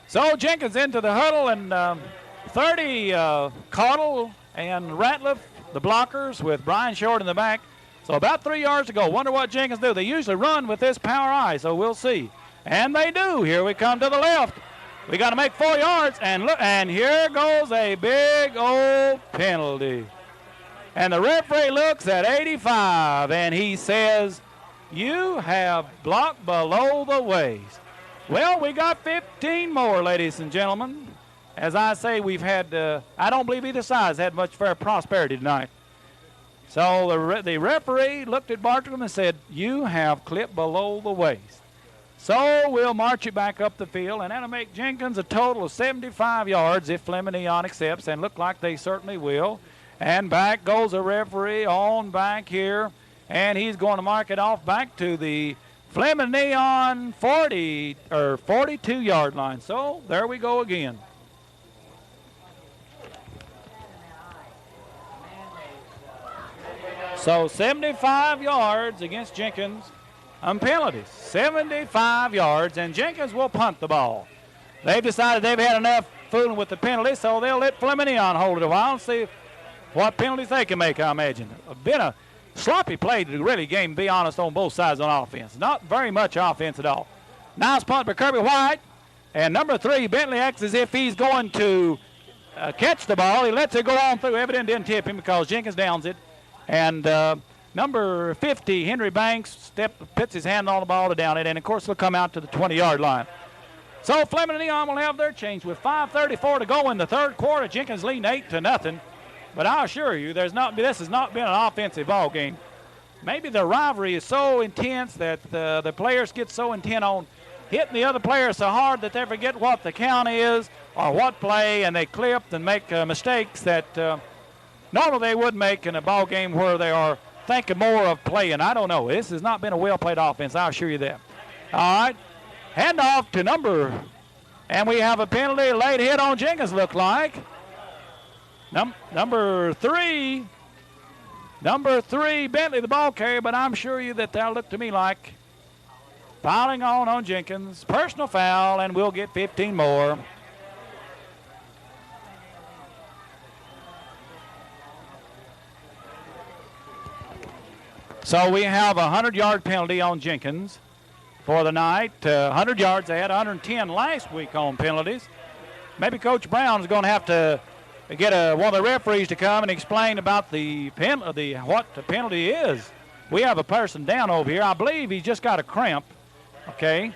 So Jenkins into the huddle, and 30, Caudle and Ratliff, the blockers, with Brian Short in the back. So about 3 yards to go. Wonder what Jenkins do. They usually run with this power eye, so we'll see. And they do. Here we come to the left. We got to make 4 yards, and look, and here goes a big old penalty. And the referee looks at 85, and he says, you have blocked below the waist. Well, we got 15 more, ladies and gentlemen. As I say, we've had, I don't believe either side's had much fair prosperity tonight. So the referee looked at Bartram and said, you have clipped below the waist. So we'll march it back up the field, and that'll make Jenkins a total of 75 yards if Fleming Neon accepts, and look like they certainly will. And back goes the referee on back here, and he's going to mark it off back to the Fleming Neon 40 or 42-yard line. So there we go again. So 75 yards against Jenkins on penalties. 75 yards, and Jenkins will punt the ball. They've decided they've had enough fooling with the penalty, so they'll let Fleming Neon hold it a while and see what penalties they can make, I imagine. Been a sloppy play to really game, be honest, on both sides on offense. Not very much offense at all. Nice punt by Kirby White, and number 3, Bentley acts as if he's going to catch the ball. He lets it go on through. Evidently didn't tip him because Jenkins downs it. And number 50, Henry Banks, puts his hand on the ball to down it, and of course he'll come out to the 20-yard line. So Fleming Neon will have their change with 5:34 to go in the 3rd quarter. Jenkins leading 8-0. But I assure you, this has not been an offensive ball game. Maybe the rivalry is so intense that the players get so intent on hitting the other players so hard that they forget what the count is or what play, and they clip and make mistakes that normally they would make in a ball game where they are thinking more of playing. I don't know. This has not been a well-played offense, I'll assure you that. All right. Handoff to number, and we have a penalty, late hit on Jenkins, look like. Number 3, Bentley, the ball carrier, but I'm sure you that that'll look to me like fouling on Jenkins. Personal foul, and we'll get 15 more. So we have a 100-yard penalty on Jenkins for the night. 100 yards. They had 110 last week on penalties. Maybe Coach Brown is going to have to get one of the referees to come and explain about what the penalty is. We have a person down over here. I believe he's just got a cramp. Okay.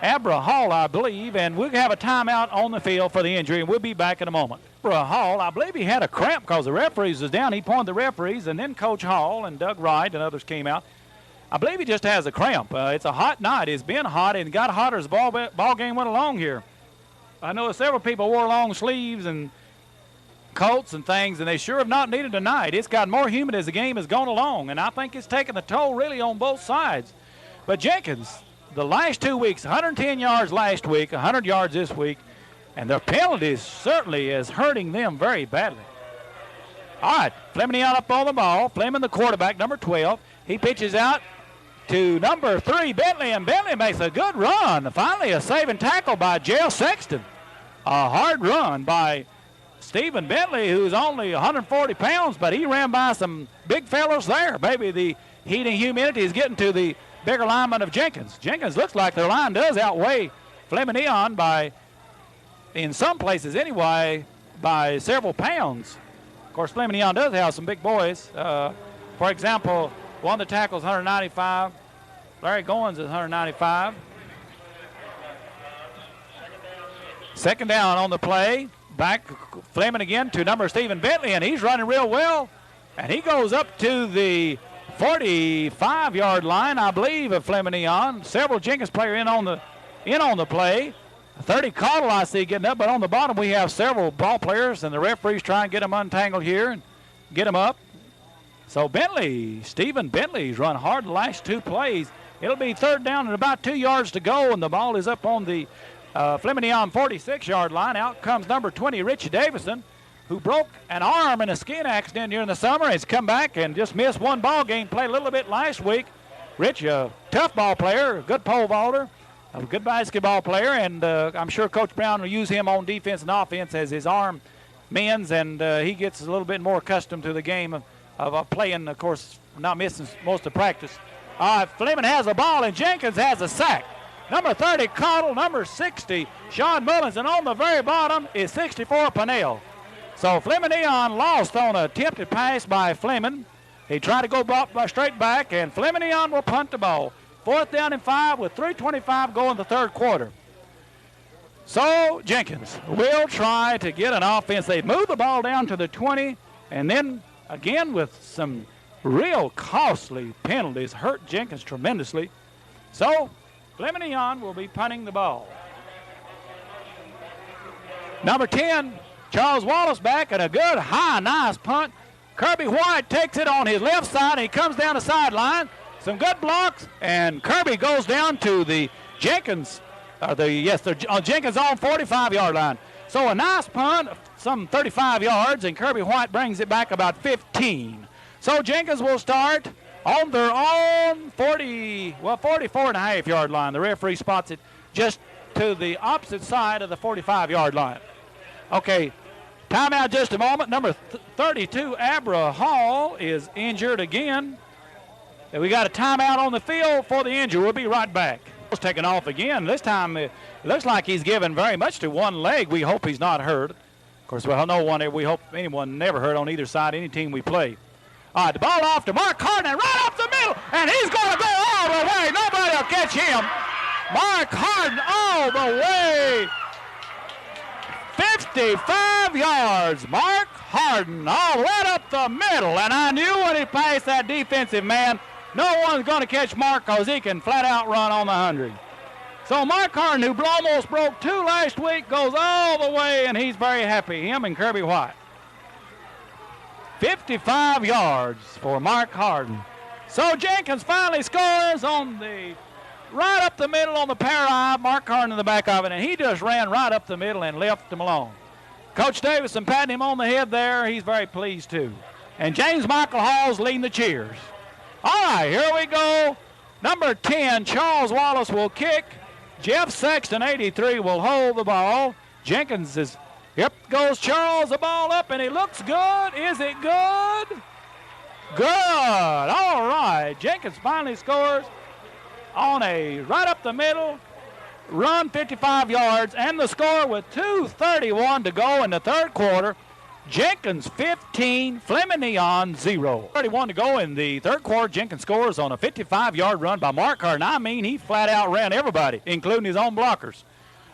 Abra Hall, I believe, and we'll have a timeout on the field for the injury, and we'll be back in a moment. Abra Hall, I believe he had a cramp because the referees was down. He pointed the referees, and then Coach Hall and Doug Wright and others came out. I believe he just has a cramp. It's a hot night. It's been hot and got hotter as the ball game went along here. I know several people wore long sleeves and coats and things, and they sure have not needed tonight. It's got more humid as the game has gone along, and I think it's taken a toll really on both sides. But Jenkins, the last 2 weeks, 110 yards last week, 100 yards this week, and the penalties certainly is hurting them very badly. All right, Fleming Neon up on the ball. Fleming, the quarterback, number 12. He pitches out to number 3, Bentley, and Bentley makes a good run. Finally, a saving tackle by Jale Sexton. A hard run by Stephen Bentley, who's only 140 pounds, but he ran by some big fellows there. Maybe the heat and humidity is getting to the bigger lineman of Jenkins. Jenkins looks like their line does outweigh Fleming Neon by, in some places anyway, by several pounds. Of course, Fleming Neon does have some big boys. For example, one of the tackles 195. Larry Goins is 195. Second down on the play. Back Fleming again to number Stephen Bentley, and he's running real well. And he goes up to the 45-yard line, I believe, of Fleming Neon. Several Jenkins players in on the play. 30 Cottle I see getting up, but on the bottom we have several ball players, and the referees trying to get them untangled here and get them up. So Bentley, Stephen Bentley's run hard the last 2 plays. It'll be third down and about 2 yards to go, and the ball is up on the Fleming Neon 46-yard line. Out comes number 20, Richie Davison, who broke an arm in a skiing accident during the summer. He's come back and just missed one ball game, played a little bit last week. Rich, a tough ball player, a good pole vaulter, a good basketball player, and I'm sure Coach Brown will use him on defense and offense as his arm mends, and he gets a little bit more accustomed to the game of playing, of course, not missing most of practice. Fleming has the ball, and Jenkins has a sack. Number 30, Cottle. Number 60, Sean Mullins. And on the very bottom is 64, Pennell. So Fleming Neon lost on an attempted pass by Fleming. He tried to go straight back, and Fleming Neon will punt the ball. 4th down and 5 with 3:25 going the third quarter. So Jenkins will try to get an offense. They move the ball down to the 20, and then again with some real costly penalties hurt Jenkins tremendously. So Fleming Neon will be punting the ball. Number 10, Charles Wallace back, and a good, high, nice punt. Kirby White takes it on his left side, and he comes down the sideline. Some good blocks, and Kirby goes down to the Jenkins, Jenkins on 45-yard line. So a nice punt, some 35 yards, and Kirby White brings it back about 15. So Jenkins will start on their own 44.5-yard line. The referee spots it just to the opposite side of the 45-yard line. Okay, timeout just a moment. Number 32, Abra Hall, is injured again. And we got a timeout on the field for the injury. We'll be right back. He's taken off again. This time it looks like he's given very much to one leg. We hope he's not hurt. Of course, we hope anyone never hurt on either side, any team we play. All right, the ball off to Mark Harden, right up the middle, and he's going to go all the way. Nobody will catch him. Mark Harden all the way. 55 yards. Mark Harden all right up the middle, and I knew when he passed that defensive man, no one's going to catch Mark because he can flat out run on the 100. So Mark Harden, who almost broke 2 last week, goes all the way, and he's very happy, him and Kirby White. 55 yards for Mark Harden. So Jenkins finally scores on the right up the middle on the power eye. Mark Harden in the back of it, and he just ran right up the middle and left him alone. Coach Davison patting him on the head there. He's very pleased too. And James Michael Hall's leading the cheers. All right, here we go. Number 10, Charles Wallace will kick. Jeff Sexton, 83, will hold the ball. Jenkins is, yep, goes Charles, the ball up, and it looks good. Is it good? Good. All right. Jenkins finally scores on a right up the middle run, 55 yards, and the score with 2:31 to go in the third quarter. Jenkins 15, Fleming Neon 0. 31 to go in the third quarter. Jenkins scores on a 55-yard run by Mark Hart. And I mean, he flat out ran everybody, including his own blockers.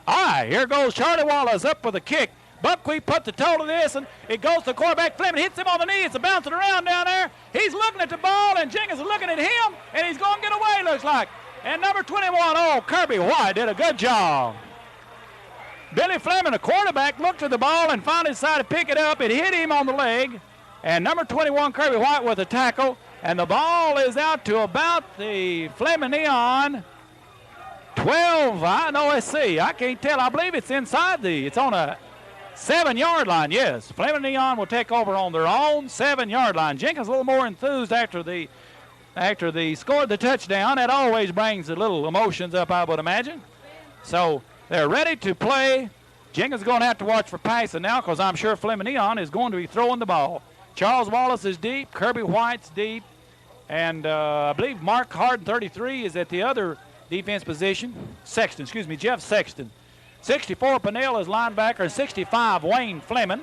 All right, here goes Charlie Wallace up with a kick. Buckwheat put the toe to this, and it goes to the quarterback. Fleming hits him on the knee. It's bouncing around down there. He's looking at the ball, and Jenkins is looking at him, and he's going to get away, looks like. And number 21, Kirby White did a good job. Billy Fleming, the quarterback, looked at the ball and finally decided to pick it up. It hit him on the leg. And number 21, Kirby White, with a tackle. And the ball is out to about the Fleming Neon 12. Let's see. I can't tell. I believe it's inside it's on a 7-yard line, yes. Fleming Neon will take over on their own 7-yard line. Jenkins a little more enthused after they scored the touchdown. That always brings a little emotions up, I would imagine. So they're ready to play. Jenkins is going to have to watch for passing now because I'm sure Fleming Neon is going to be throwing the ball. Charles Wallace is deep. Kirby White's deep. And I believe Mark Harden, 33, is at the other defense position. Jeff Sexton. 64, Pennell is linebacker. 65, Wayne Fleming.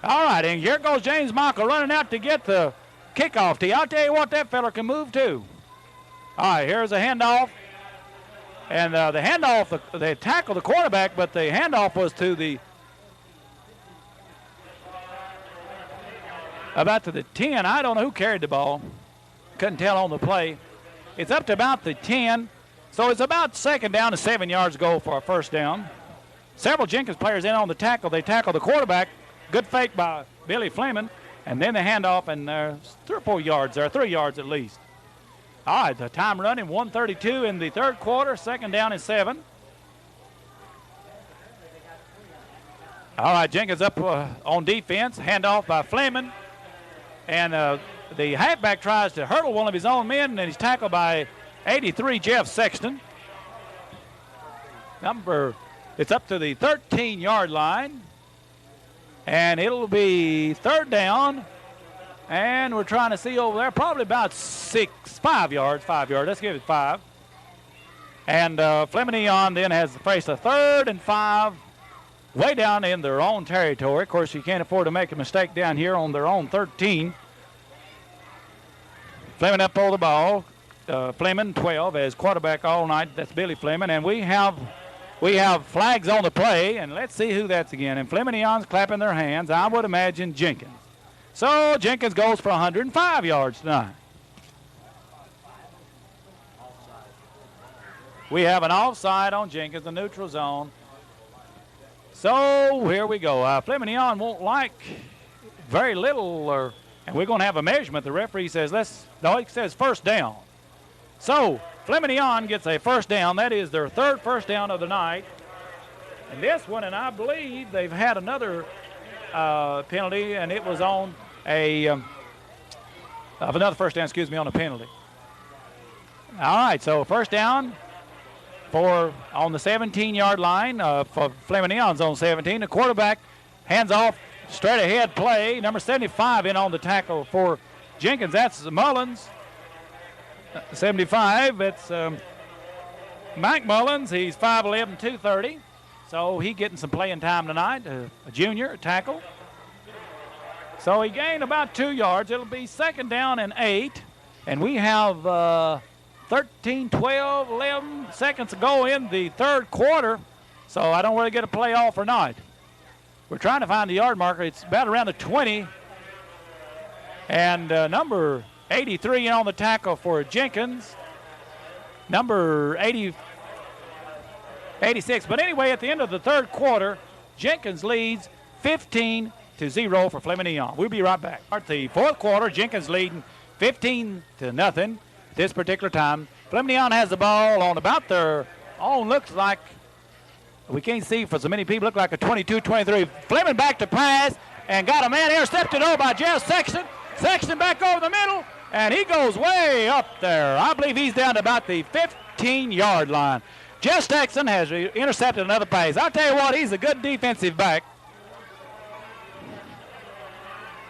All right, and here goes James Michael running out to get the kickoff tee. I'll tell you what, that fella can move too. All right, here's a handoff. And the handoff, they tackled the quarterback, but the handoff was to about to the 10. I don't know who carried the ball. Couldn't tell on the play. It's up to about the 10. So it's about second down and 7 yards to go for a first down. Several Jenkins players in on the tackle. They tackle the quarterback. Good fake by Billy Fleming. And then the handoff, and 3 or 4 yards there, 3 yards at least. All right, the time running, 1:32 in the third quarter, second down and 7. All right, Jenkins up on defense, handoff by Fleming. And the halfback tries to hurdle one of his own men, and he's tackled by 83, Jeff Sexton. It's up to the 13-yard line. And it'll be third down. And we're trying to see over there, probably about 5 yards. Let's give it 5. And Fleming Neon then has to face a 3rd and 5 way down in their own territory. Of course, you can't afford to make a mistake down here on their own 13. Fleming up for the ball. Fleming, 12, as quarterback all night. That's Billy Fleming. And we have flags on the play, and let's see who that's again. And Fleming Neon's clapping their hands. I would imagine Jenkins. So Jenkins goes for 105 yards tonight. We have an offside on Jenkins, the neutral zone. So here we go. Fleming Neon won't like very little, and we're going to have a measurement. The referee says he says first down. So Fleming Neon gets a first down. That is their 3rd first down of the night. And this one, and I believe they've had another penalty, and it was on another first down, on a penalty. All right, so first down on the 17-yard line for Fleming Neon's on 17. The quarterback hands off, straight ahead play. Number 75 in on the tackle for Jenkins. That's Mullins. 75, it's Mike Mullins. He's 5'11", 230. So he's getting some playing time tonight, a junior tackle. So he gained about 2 yards. It'll be second down and 8. And we have 13, 12, 11 seconds to go in the third quarter. So I don't really get a play off or not. We're trying to find the yard marker. It's about around the 20. And number 83 in on the tackle for Jenkins. Number 86. But anyway, at the end of the third quarter, Jenkins leads 15-0 for Fleming Neon. We'll be right back. At the fourth quarter, Jenkins leading 15-0 this particular time. Fleming Neon has the ball on about their own, looks like, we can't see for so many people, look like a 22-23. Fleming back to pass and got a man intercepted over by Jeff Sexton. Sexton back over the middle, and he goes way up there. I believe he's down to about the 15-yard line. Jeff Sexton has intercepted another pass. I'll tell you what, he's a good defensive back.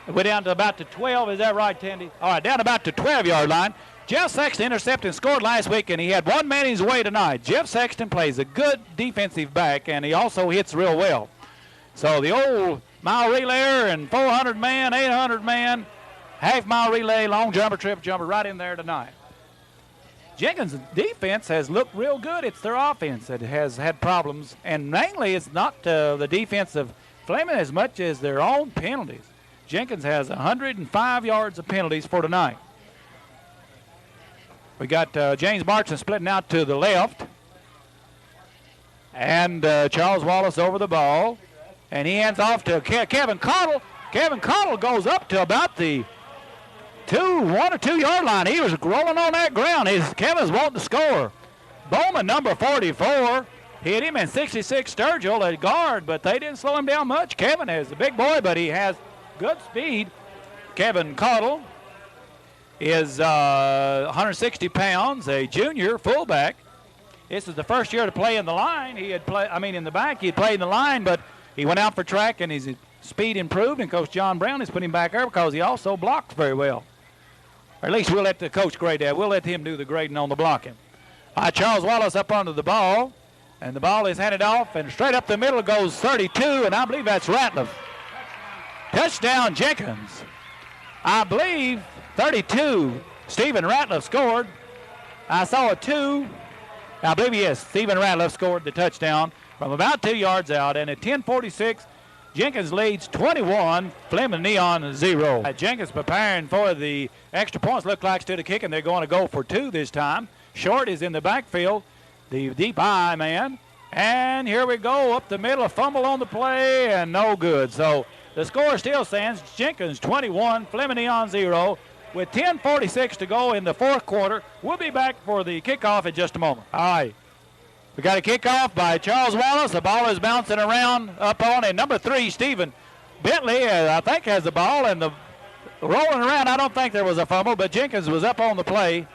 We're down to about the 12, is that right, Tandy? All right, down about the 12-yard line. Jeff Sexton intercepted and scored last week, and he had one man in his way tonight. Jeff Sexton plays a good defensive back, and he also hits real well. So the old mile relayer and 400 man, 800 man, half-mile relay, long jumper, triple jumper right in there tonight. Jenkins' defense has looked real good. It's their offense that has had problems, and mainly it's not the defense of Fleming as much as their own penalties. Jenkins has 105 yards of penalties for tonight. We got James Martin splitting out to the left, and Charles Wallace over the ball, and he hands off to Kevin Cottle. Kevin Cottle goes up to about the 1 or 2 yard line. He was rolling on that ground. Kevin's wanting to score. Bowman, number 44, hit him, and 66 Sturgill at guard, but they didn't slow him down much. Kevin is a big boy, but he has good speed. Kevin Cottle is 160 pounds, a junior fullback. This is the first year to play in the line. He had played, in the back. He had played in the line, but he went out for track, and his speed improved, and Coach John Brown has put him back there because he also blocks very well. Or at least we'll let the coach grade that. We'll let him do the grading on the blocking. All right, Charles Wallace up onto the ball, and the ball is handed off, and straight up the middle goes 32, and I believe that's Ratliff. Touchdown, Jenkins. I believe 32, Stephen Ratliff scored. I saw a 2. I believe, yes, Stephen Ratliff scored the touchdown from about 2 yards out, and at 10:46, Jenkins leads 21, Fleming Neon 0. Jenkins preparing for the extra points. Look like instead of kicking, they're going to go for 2 this time. Short is in the backfield, the deep eye man. And here we go up the middle, a fumble on the play, and no good. So the score still stands, Jenkins 21, Fleming Neon 0. With 10:46 to go in the fourth quarter. We'll be back for the kickoff in just a moment. All right. We got a kickoff by Charles Wallace. The ball is bouncing around up on it. Number 3, Stephen Bentley, I think, has the ball, and the rolling around. I don't think there was a fumble, but Jenkins was up on the play.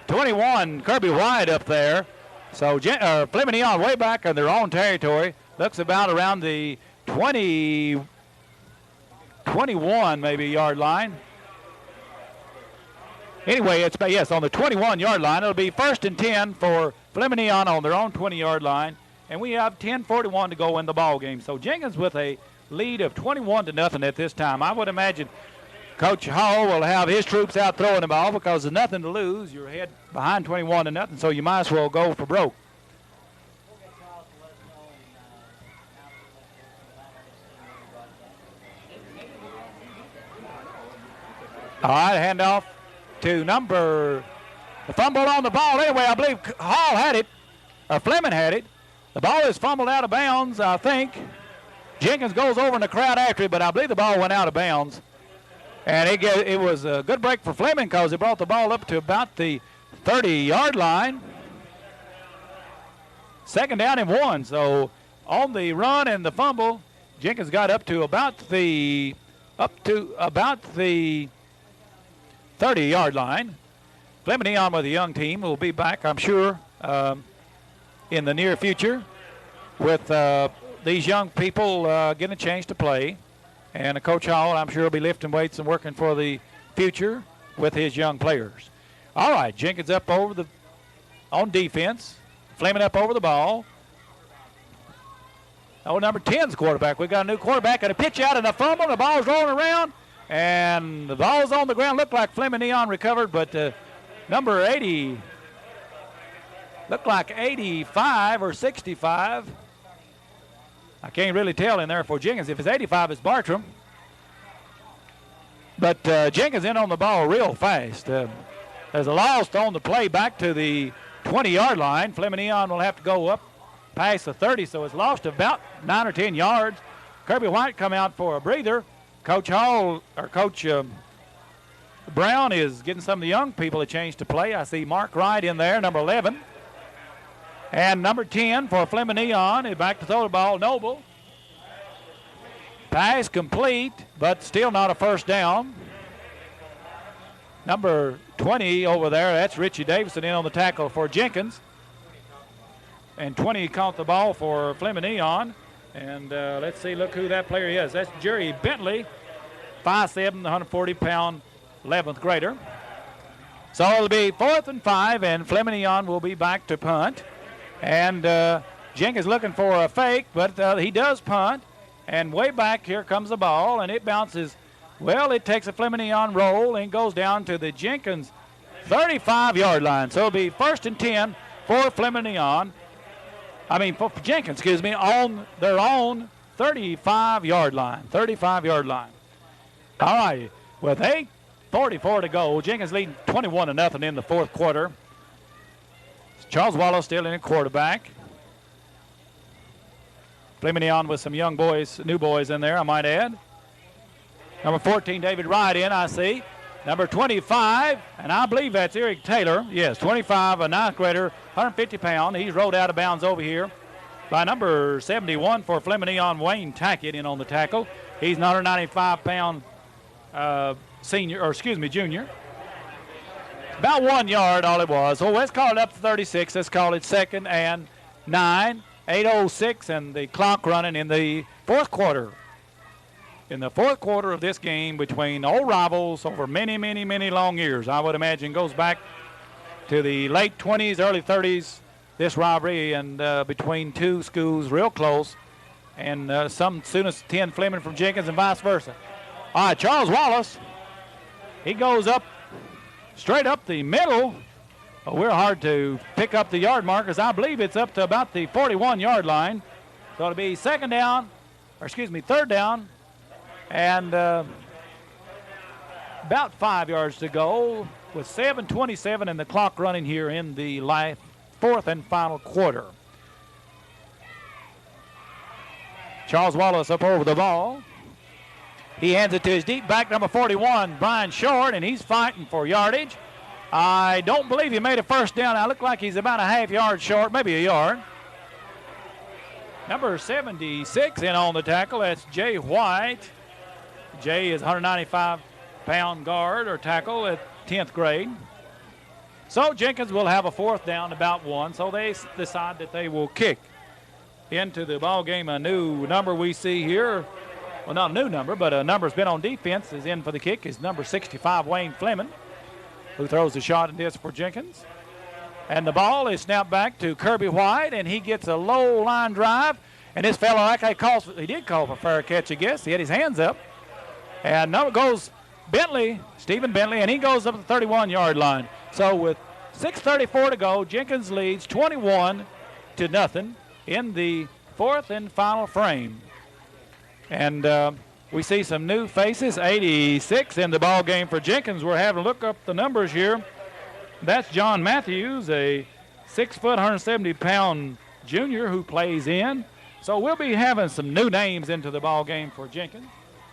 21, Kirby White up there. So Fleming Neon way back in their own territory. Looks about around the 21 maybe yard line. Anyway, it's on the 21-yard line. It'll be 1st and 10 for Fleming Neon on their own 20-yard line, and we have 10:41 to go in the ball game. So Jenkins with a lead of 21-0 at this time. I would imagine Coach Hall will have his troops out throwing the ball because there's nothing to lose. You're ahead behind 21-0, so you might as well go for broke. All right, handoff to the fumble on the ball. Anyway, I believe Hall had it, or Fleming had it. The ball is fumbled out of bounds, I think. Jenkins goes over in the crowd after it, but I believe the ball went out of bounds. And it was a good break for Fleming because it brought the ball up to about the 30-yard line. 2nd down and 1. So on the run and the fumble, Jenkins got up to about the 30-yard line. Fleming Neon with a young team will be back, I'm sure, in the near future with these young people getting a chance to play. And Coach Hall, I'm sure, will be lifting weights and working for the future with his young players. All right, Jenkins up on defense. Fleming up over the ball. Number 10's quarterback. We've got a new quarterback and a pitch out and a fumble. The ball's rolling around. And the ball's on the ground. Looked like Fleming Neon recovered, but number 80 looked like 85 or 65. I can't really tell in there for Jenkins. If it's 85, it's Bartram. But Jenkins in on the ball real fast. There's a loss on the play back to the 20-yard line. Fleming Neon will have to go up past the 30, so it's lost about 9 or 10 yards. Kirby White come out for a breather. Coach Brown is getting some of the young people a chance to play. I see Mark Wright in there, number 11. And number 10 for Fleming Neon is back to throw the ball, Noble. Pass complete, but still not a first down. Number 20 over there, that's Richie Davison in on the tackle for Jenkins. And 20 caught the ball for Fleming Neon. And let's see, look who that player is. That's Jerry Bentley, 5'7", 140-pound 11th grader. So it'll be 4th and 5, and Fleming Neon will be back to punt. And Jenkins looking for a fake, but he does punt. And way back here comes the ball, and it bounces. Well, it takes a Fleming Neon roll and goes down to the Jenkins 35-yard line. So it'll be 1st and 10 for Fleming Neon. For Jenkins, excuse me, on their own 35-yard line. 35-yard line. All right. With 8:44 to go, Jenkins leading 21-0 in the fourth quarter. Charles Wallace still in at quarterback. Fleming Neon with some young boys, new boys in there, I might add. Number 14, David Wright in, I see. Number 25, and I believe that's Eric Taylor. Yes, 25, a ninth grader, 150 pound. He's rolled out of bounds over here by number 71 for Fleming Neon, Wayne Tackett in on the tackle. He's an 195 pound junior. About 1 yard, all it was. So let's call it up to 36. Let's call it 2nd and 9. 8:06 and the clock running in the fourth quarter. In the fourth quarter of this game between old rivals over many, many, many long years. I would imagine goes back to the late 20s, early 30s, this rivalry, and between two schools real close. And some soon as 10 Fleming from Jenkins and vice versa. All right, Charles Wallace, he goes up, straight up the middle. We're hard to pick up the yard markers. I believe it's up to about the 41-yard line. So it'll be third down, and about 5 yards to go with 7:27 and the clock running here in the fourth and final quarter. Charles Wallace up over the ball. He hands it to his deep back, number 41, Brian Short, and he's fighting for yardage. I don't believe he made a first down. I look like he's about a half yard short, maybe a yard. Number 76 in on the tackle. That's Jay White. Jay is 195-pound guard or tackle at 10th grade. So Jenkins will have a fourth down, about 1. So they decide that they will kick into the ball game. A new number we see here. Well, not a new number, but a number's been on defense is in for the kick. Is number 65, Wayne Fleming, who throws the shot and this for Jenkins. And the ball is snapped back to Kirby White, and he gets a low line drive. And this fellow he did call for fair catch, I guess. He had his hands up. And now it goes Stephen Bentley, and he goes up to the 31-yard line. So with 6:34 to go, Jenkins leads 21-0 in the fourth and final frame. And we see some new faces. 86 in the ball game for Jenkins. We're having to look up the numbers here. That's John Matthews, a 6-foot, 170-pound junior who plays in. So we'll be having some new names into the ball game for Jenkins.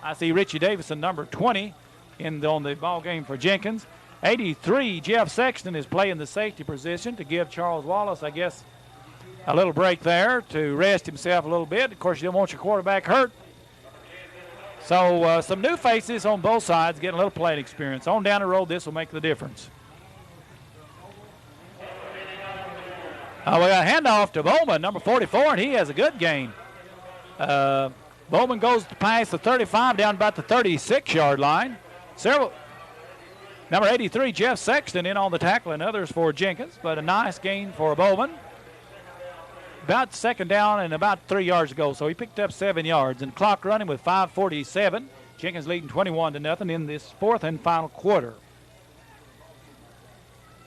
I see Richie Davison, number 20, on the ball game for Jenkins. 83, Jeff Sexton is playing the safety position to give Charles Wallace, I guess, a little break there to rest himself a little bit. Of course, you don't want your quarterback hurt. So some new faces on both sides getting a little playing experience. On down the road, this will make the difference. We got a handoff to Bowman, number 44, and he has a good gain. Bowman goes past the 35 down about the 36-yard line. Number 83, Jeff Sexton in on the tackle and others for Jenkins, but a nice gain for Bowman. About second down and about 3 yards to go, so he picked up 7 yards. And clock running with 5:47. Jenkins leading 21-0 in this fourth and final quarter.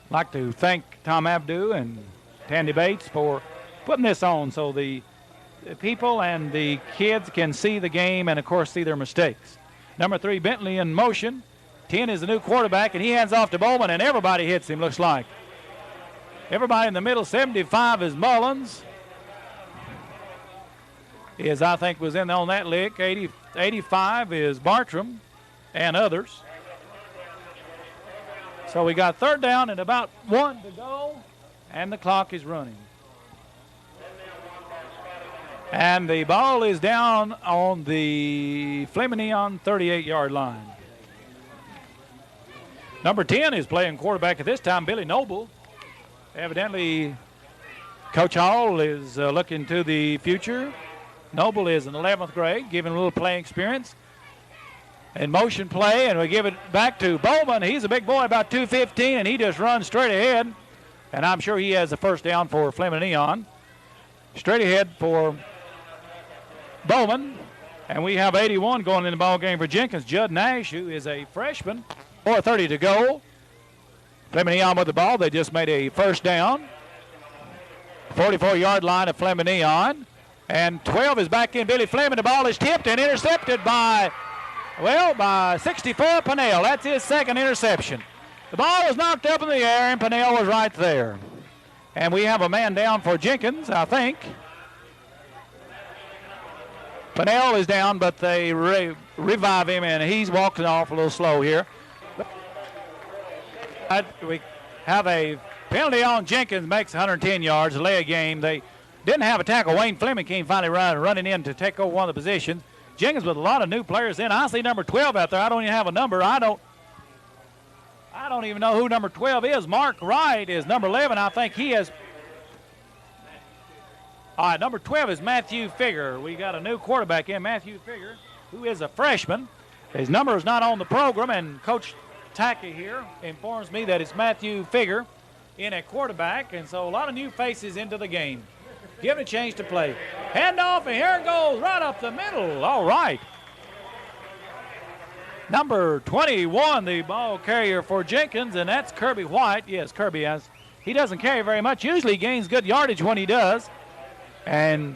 I'd like to thank Tom Abdoo and Tandy Bates for putting this on so the people and the kids can see the game and, of course, see their mistakes. Number 3, Bentley in motion. 10 is the new quarterback, and he hands off to Bowman, and everybody hits him, looks like. Everybody in the middle. 75 is Mullins. I think was in on that lick. 85 is Bartram and others. So we got third down and about 1 to go, and the clock is running. And the ball is down on the Fleming Neon 38-yard line. Number 10 is playing quarterback at this time, Billy Noble. Evidently, Coach Hall is looking to the future. Noble is in 11th grade, giving a little playing experience. In motion play, and we give it back to Bowman. He's a big boy, about 215, and he just runs straight ahead. And I'm sure he has the first down for Fleming Neon. Straight ahead for Bowman. And we have 81 going in the ball game for Jenkins. Judd Nash, who is a freshman. 4:30 to go. Fleming Neon with the ball. They just made a first down. 44-yard line of Fleming Neon. And 12 is back in Billy Fleming. The ball is tipped and intercepted by 64 Pinnell. That's his second interception. The ball was knocked up in the air, and Pinnell was right there. And we have a man down for Jenkins, I think. Pinnell is down, but they revive him, and he's walking off a little slow here. We have a penalty on Jenkins, makes 110 yards, delay a game. They didn't have a tackle. Wayne Fleming came finally running in to take over one of the positions. Jenkins with a lot of new players in. I see number 12 out there. I don't even have a number. I don't even know who number 12 is. Mark Wright is number 11. I think he is. All right, number 12 is Matthew Figger. We got a new quarterback in, Matthew Figger, who is a freshman. His number is not on the program, and Coach Tackey here informs me that it's Matthew Figger in at quarterback, and so a lot of new faces into the game. Given a chance to play. Handoff, and here it goes right up the middle. All right. Number 21, the ball carrier for Jenkins, and that's Kirby White. Yes, Kirby has. He doesn't carry very much. Usually gains good yardage when he does. And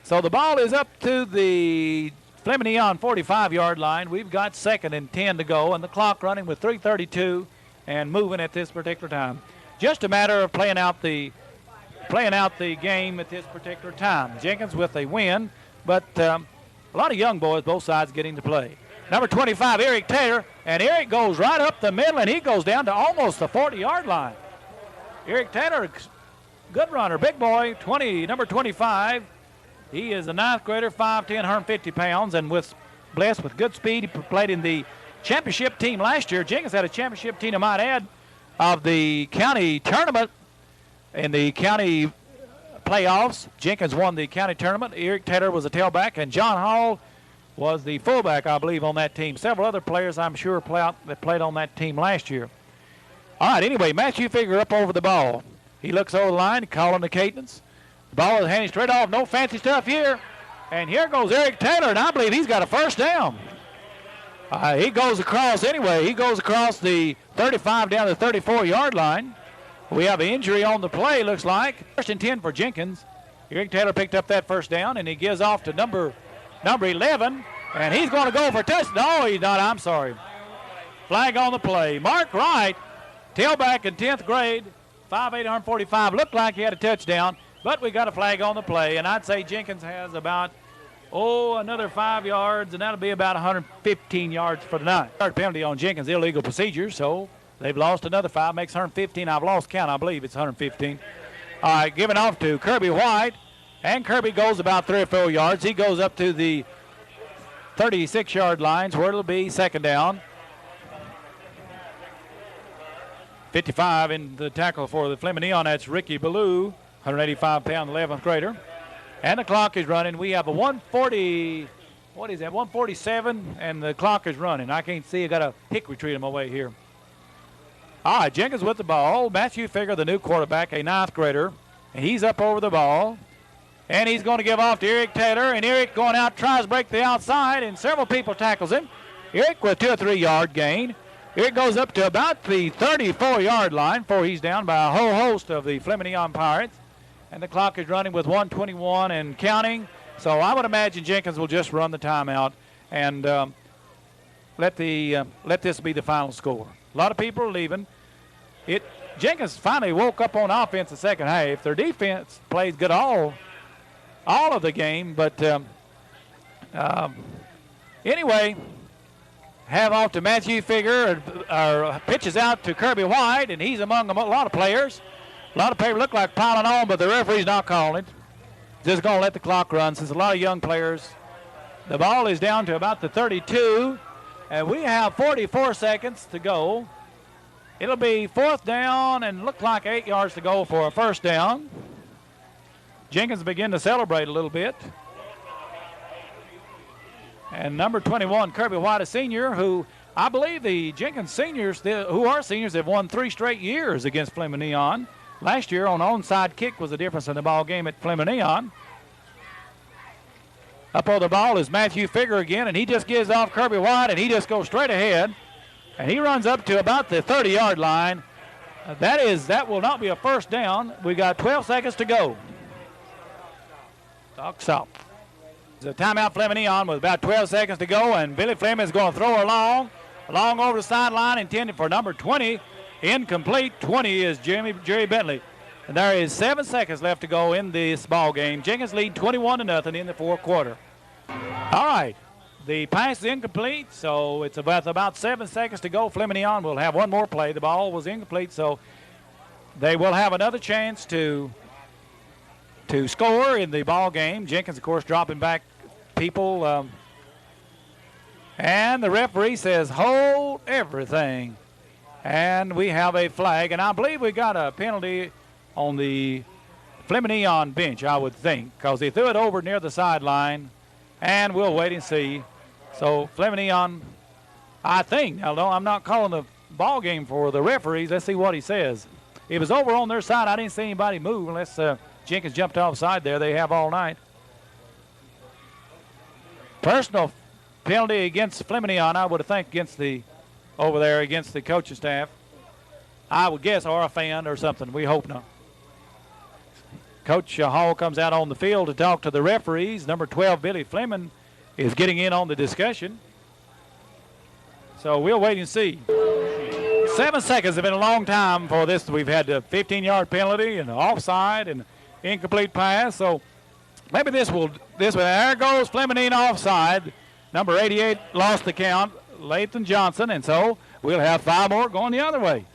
so the ball is up to the Fleming Neon 45-yard line. We've got 2nd and 10 to go, and the clock running with 3:32 and moving at this particular time. Just a matter of playing out the game at this particular time. Jenkins with a win, but a lot of young boys, both sides getting to play. Number 25, Eric Taylor, and Eric goes right up the middle, and he goes down to almost the 40-yard line. Eric Taylor, good runner, big boy, number 25. He is a 9th grader, 5'10", 150 pounds, and blessed with good speed. He played in the championship team last year. Jenkins had a championship team, I might add, of the county tournament. In the county playoffs, Jenkins won the county tournament. Eric Taylor was a tailback, and John Hall was the fullback, I believe, on that team. Several other players, I'm sure, that played on that team last year. All right, anyway, Matthew Figger up over the ball. He looks over the line, calling the cadence. The ball is handed straight off. No fancy stuff here. And here goes Eric Taylor, and I believe he's got a first down. He goes across anyway. He goes across the 35 down to the 34-yard line. We have an injury on the play, looks like. 1st and 10 for Jenkins. Eric Taylor picked up that first down, and he gives off to number 11, and he's going to go for a touchdown. No, he's not. I'm sorry. Flag on the play. Mark Wright, tailback in 10th grade, 5'8", 145, looked like he had a touchdown, but we got a flag on the play, and I'd say Jenkins has about, another 5 yards, and that'll be about 115 yards for the night. Penalty on Jenkins, illegal procedure, so they've lost another 5, makes 115. I've lost count. I believe it's 115. All right, giving off to Kirby White, and Kirby goes about 3 or 4 yards. He goes up to the 36-yard lines where it'll be 2nd down. 55 in the tackle for the Fleming Neon. That's Ricky Ballou, 185-pound 11th grader. And the clock is running. We have a 147, and the clock is running. I can't see. I got a hickory tree in my way here. All right, Jenkins with the ball. Matthew Figger, the new quarterback, a 9th grader. And he's up over the ball. And he's going to give off to Eric Taylor. And Eric going out, tries to break the outside, and several people tackles him. Eric with 2 or 3 yard gain. Eric goes up to about the 34-yard line before he's down by a whole host of the Fleming Neon Pirates. And the clock is running with 1:21 and counting. So I would imagine Jenkins will just run the timeout and let this be the final score. A lot of people are leaving. Jenkins finally woke up on offense the second half. Their defense plays good all of the game, but anyway, have off to Matthew Figger, or pitches out to Kirby White, and he's among a lot of players. A lot of players look like piling on, but the referee's not calling it. Just going to let the clock run since a lot of young players. The ball is down to about the 32, and we have 44 seconds to go. It'll be 4th down and look like 8 yards to go for a first down. Jenkins begin to celebrate a little bit. And number 21, Kirby White, a senior, who I believe the Jenkins seniors, who are seniors, have won 3 straight years against Fleming Neon. Last year on onside kick was the difference in the ball game at Fleming Neon. Up on the ball is Matthew Figger again, and he just gives off Kirby White, and he just goes straight ahead. And he runs up to about the 30-yard line. That will not be a first down. We got 12 seconds to go. Talk stop. The timeout, Fleming Neon, with about 12 seconds to go, and Billy Fleming is going to throw along over the sideline, intended for number 20. Incomplete. 20 is Jerry Bentley. And there is 7 seconds left to go in this ball game. Jenkins lead 21-0 in the fourth quarter. All right. The pass is incomplete, so it's about 7 seconds to go. Fleming Neon will have one more play. The ball was incomplete, so they will have another chance to score in the ball game. Jenkins, of course, dropping back people. And the referee says, hold everything. And we have a flag, and I believe we got a penalty on the Fleming Neon bench, I would think, because he threw it over near the sideline, and we'll wait and see. So Fleming Neon, I think, although I'm not calling the ball game for the referees, let's see what he says. It was over on their side. I didn't see anybody move unless Jenkins jumped offside there. They have all night. Personal penalty against Fleming Neon, I would think, against the coaching staff. I would guess, or a fan or something. We hope not. Coach Hall comes out on the field to talk to the referees. Number 12, Billy Fleming, is getting in on the discussion. So we'll wait and see. 7 seconds have been a long time for this. We've had a 15-yard penalty and offside and incomplete pass. So maybe this will. There goes Fleming Neon offside. Number 88 lost the count, Lathan Johnson, and so we'll have 5 more going the other way.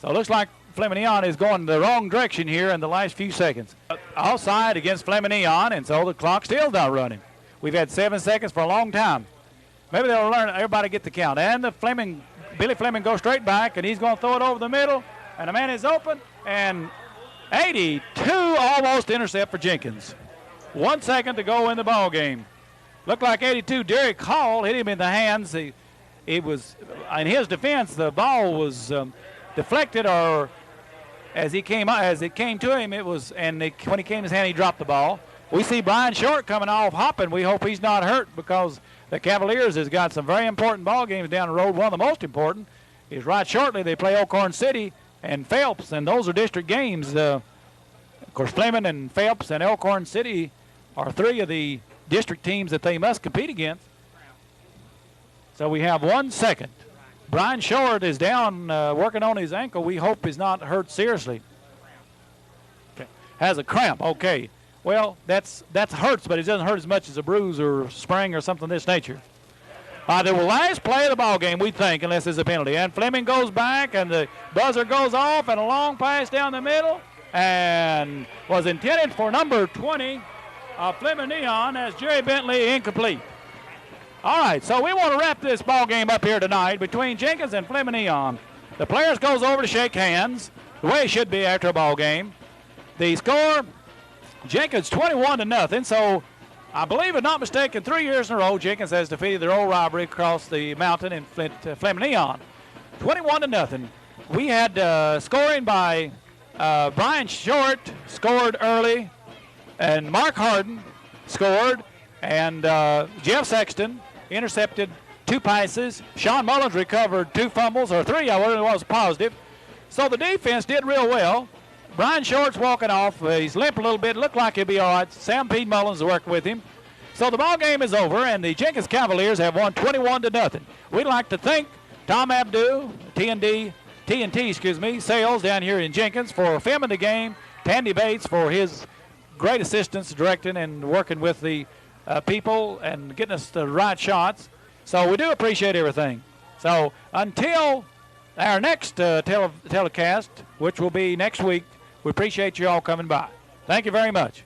So it looks like Fleming Neon is going the wrong direction here in the last few seconds. Offside against Fleming Neon, and so the clock still not running. We've had 7 seconds for a long time. Maybe they'll learn everybody get the count. And Billy Fleming goes straight back, and he's going to throw it over the middle, and the man is open, and 82 almost intercept for Jenkins. 1 second to go in the ball game. Looked like 82. Derek Hall hit him in the hands. It was in his defense. The ball was deflected, or as it came to him, it was. And when he came to his hand, he dropped the ball. We see Brian Short coming off hopping. We hope he's not hurt, because the Cavaliers has got some very important ball games down the road. One of the most important is right shortly. They play Elkhorn City and Phelps, and those are district games. Of course, Fleming and Phelps and Elkhorn City are 3 of the district teams that they must compete against. So we have 1 second. Brian Short is down working on his ankle. We hope he's not hurt seriously. Okay. Has a cramp. Okay. Well, that hurts, but it doesn't hurt as much as a bruise or sprain or something of this nature. The last play of the ball game, we think, unless there's a penalty. And Fleming goes back, and the buzzer goes off, and a long pass down the middle, and was intended for number 20 of Fleming Neon as Jerry Bentley, incomplete. All right, so we want to wrap this ball game up here tonight between Jenkins and Fleming Neon. The players goes over to shake hands, the way it should be after a ball game. The score, Jenkins 21-0. So I believe, if not mistaken, 3 years in a row, Jenkins has defeated their old rivalry across the mountain in Fleming Neon. 21-0. We had scoring by Brian Short, scored early, and Mark Harden scored, and Jeff Sexton intercepted 2 passes. Sean Mullins recovered 2 fumbles, or 3, I believe it was positive. So the defense did real well. Brian Short's walking off. He's limping a little bit. Looked like he'll be all right. Sam Pete Mullins is working with him. So the ball game is over, and the Jenkins Cavaliers have won 21-0. We'd like to thank Tom Abdoo, TNT sales down here in Jenkins for filming the game. Tandy Bates for his great assistance directing and working with the people and getting us the right shots. So we do appreciate everything. So until our next telecast, which will be next week, we appreciate you all coming by. Thank you very much.